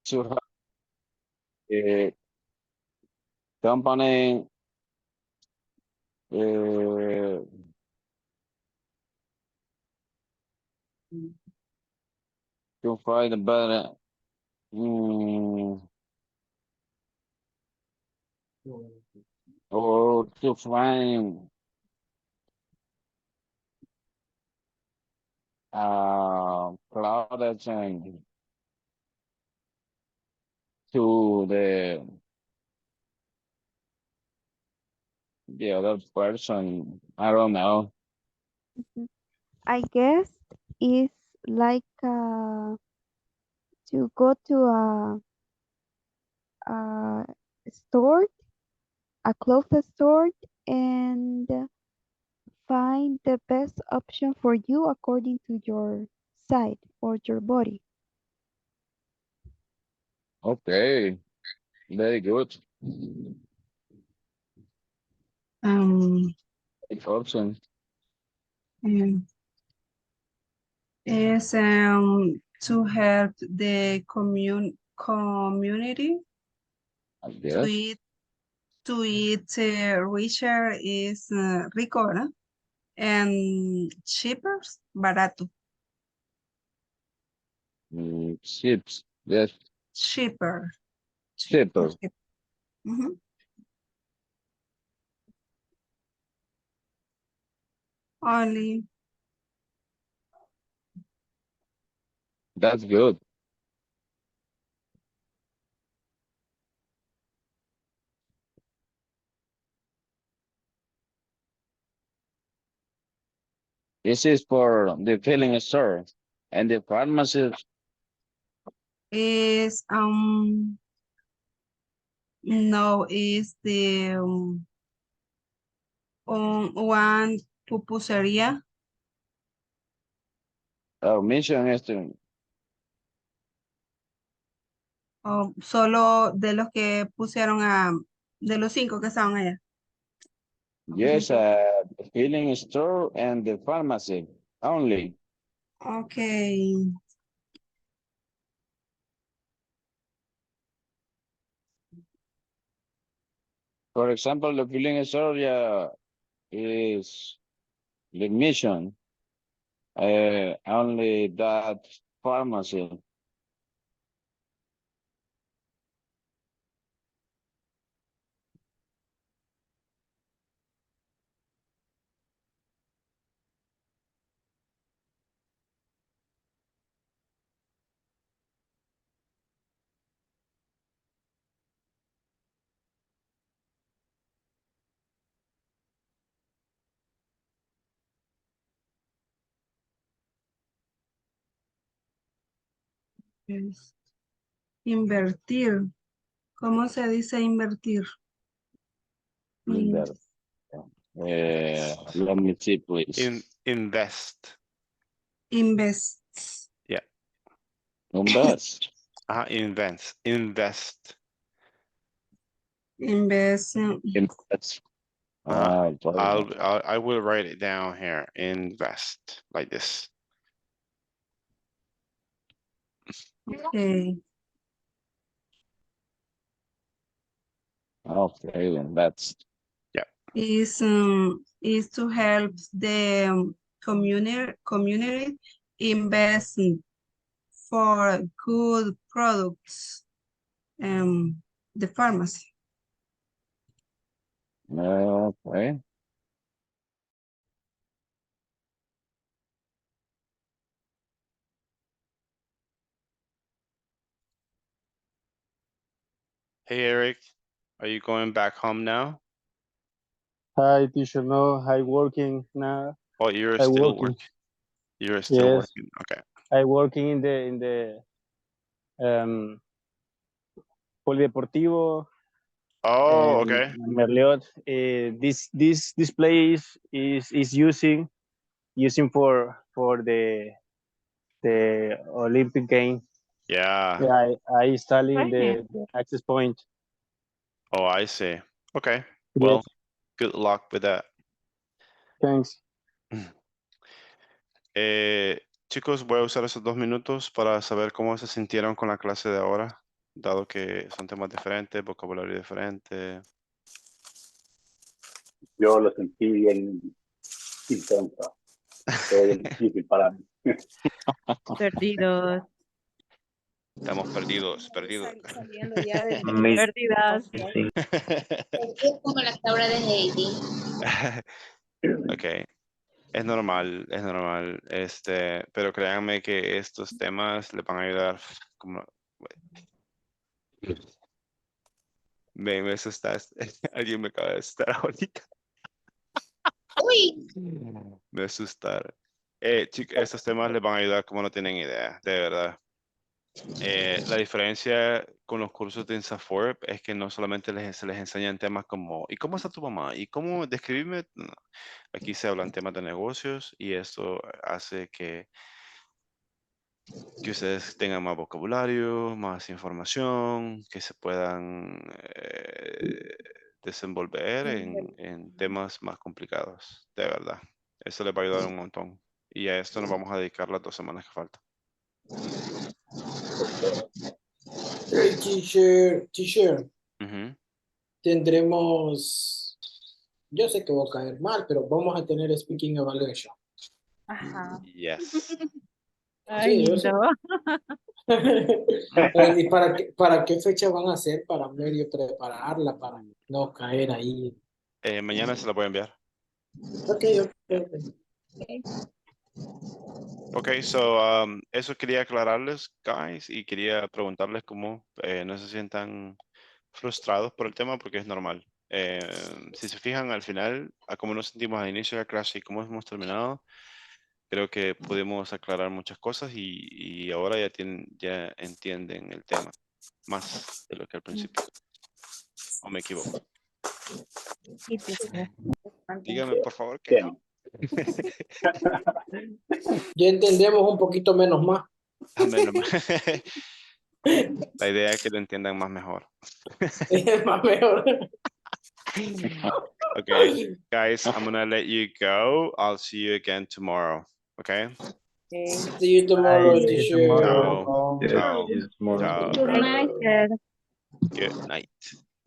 To have a company to find a better or to find cloud and to the other person. I don't know. I guess it's like to go to a store, a clothes store, and find the best option for you according to your size or your body. Okay, very good. Good option. Is to help the community I to guess. eat richer is rico, ¿verdad? And cheaper, barato. Chips. Yes. Cheaper. Cheaper. Mhm. Only. That's good. This is for the filling store and the pharmacy. Is no, is the one pupusería. Our mission is to Solo de los que pusieron de los 5 que estaban allá. yes, the filling store and the pharmacy only. Okay. For example, the filling area is the mission. Only that pharmacy. Yes. Invertir. ¿Cómo se dice invertir? Let me see, please. Invest. Invest. Yeah. Invest. Invest. Invest. Invest. I will write it down here. Invest like this. Okay. Okay, invest. Yeah. Is to help the community invest for good products. The pharmacy. Okay. Hey, Eric, are you going back home now? Hi, teacher. No, I working now. Oh, you're I still working. working. You're still Yes, working. Okay. I working in the polideportivo. Oh, okay. Merliot. This place is using for the Olympic game. Yeah. Yeah, I studying the access point. Oh, I see. Okay. Yes. Well, good luck with that. Thanks. Chicos, voy a usar esos 2 minutos para saber cómo se sintieron con la clase de ahora, dado que son temas diferentes, vocabulario diferente. Yo lo sentí bien intenso. Fue bien difícil para mí. Perdidos. Estamos perdidos. Saliendo ya de Perdidas. Es como la cabra de Heidi. Ok. Es normal, pero créanme que estos temas les van a ayudar como... Me asustaste. Alguien me acaba de asustar ahorita. Uy. Me asustaron. Chicos, estos temas les van a ayudar como no tienen idea, de verdad. La diferencia con los cursos de INSAFORP es que no solamente se les enseñan temas como ¿y cómo está tu mamá? ¿Y cómo describirme? No. Aquí se hablan temas de negocios y eso hace que ustedes tengan más vocabulario, más información, que se puedan desenvolver en temas más complicados, de verdad. Eso les va a ayudar un montón. Y a esto nos vamos a dedicar las 2 semanas que faltan. Hey, teacher. Tendremos, yo sé que voy a caer mal, pero vamos a tener speaking evaluation. Ajá. Yes. Ay, Sí, yo sé. no. ¿Y para qué fecha van a hacer para medio prepararla, para no caer ahí? Mañana se la voy a enviar. Ok. Ok, eso quería aclararles, guys, y quería preguntarles cómo no se sientan frustrados por el tema, porque es normal. Si se fijan al final, a cómo nos sentimos al inicio de la clase y cómo hemos terminado, creo que pudimos aclarar muchas cosas y ahora ya entienden el tema más de lo que al principio. ¿O me equivoco? Sí, teacher. Dígame, por favor, que no. Ya entendemos un poquito menos más. La idea es que lo entiendan más mejor. Más mejor. Okay, guys, I'm gonna let you go. I'll see you again tomorrow. Okay? See you tomorrow, teacher. Ciao. Ciao. Ciao. Good night, sir. Good night.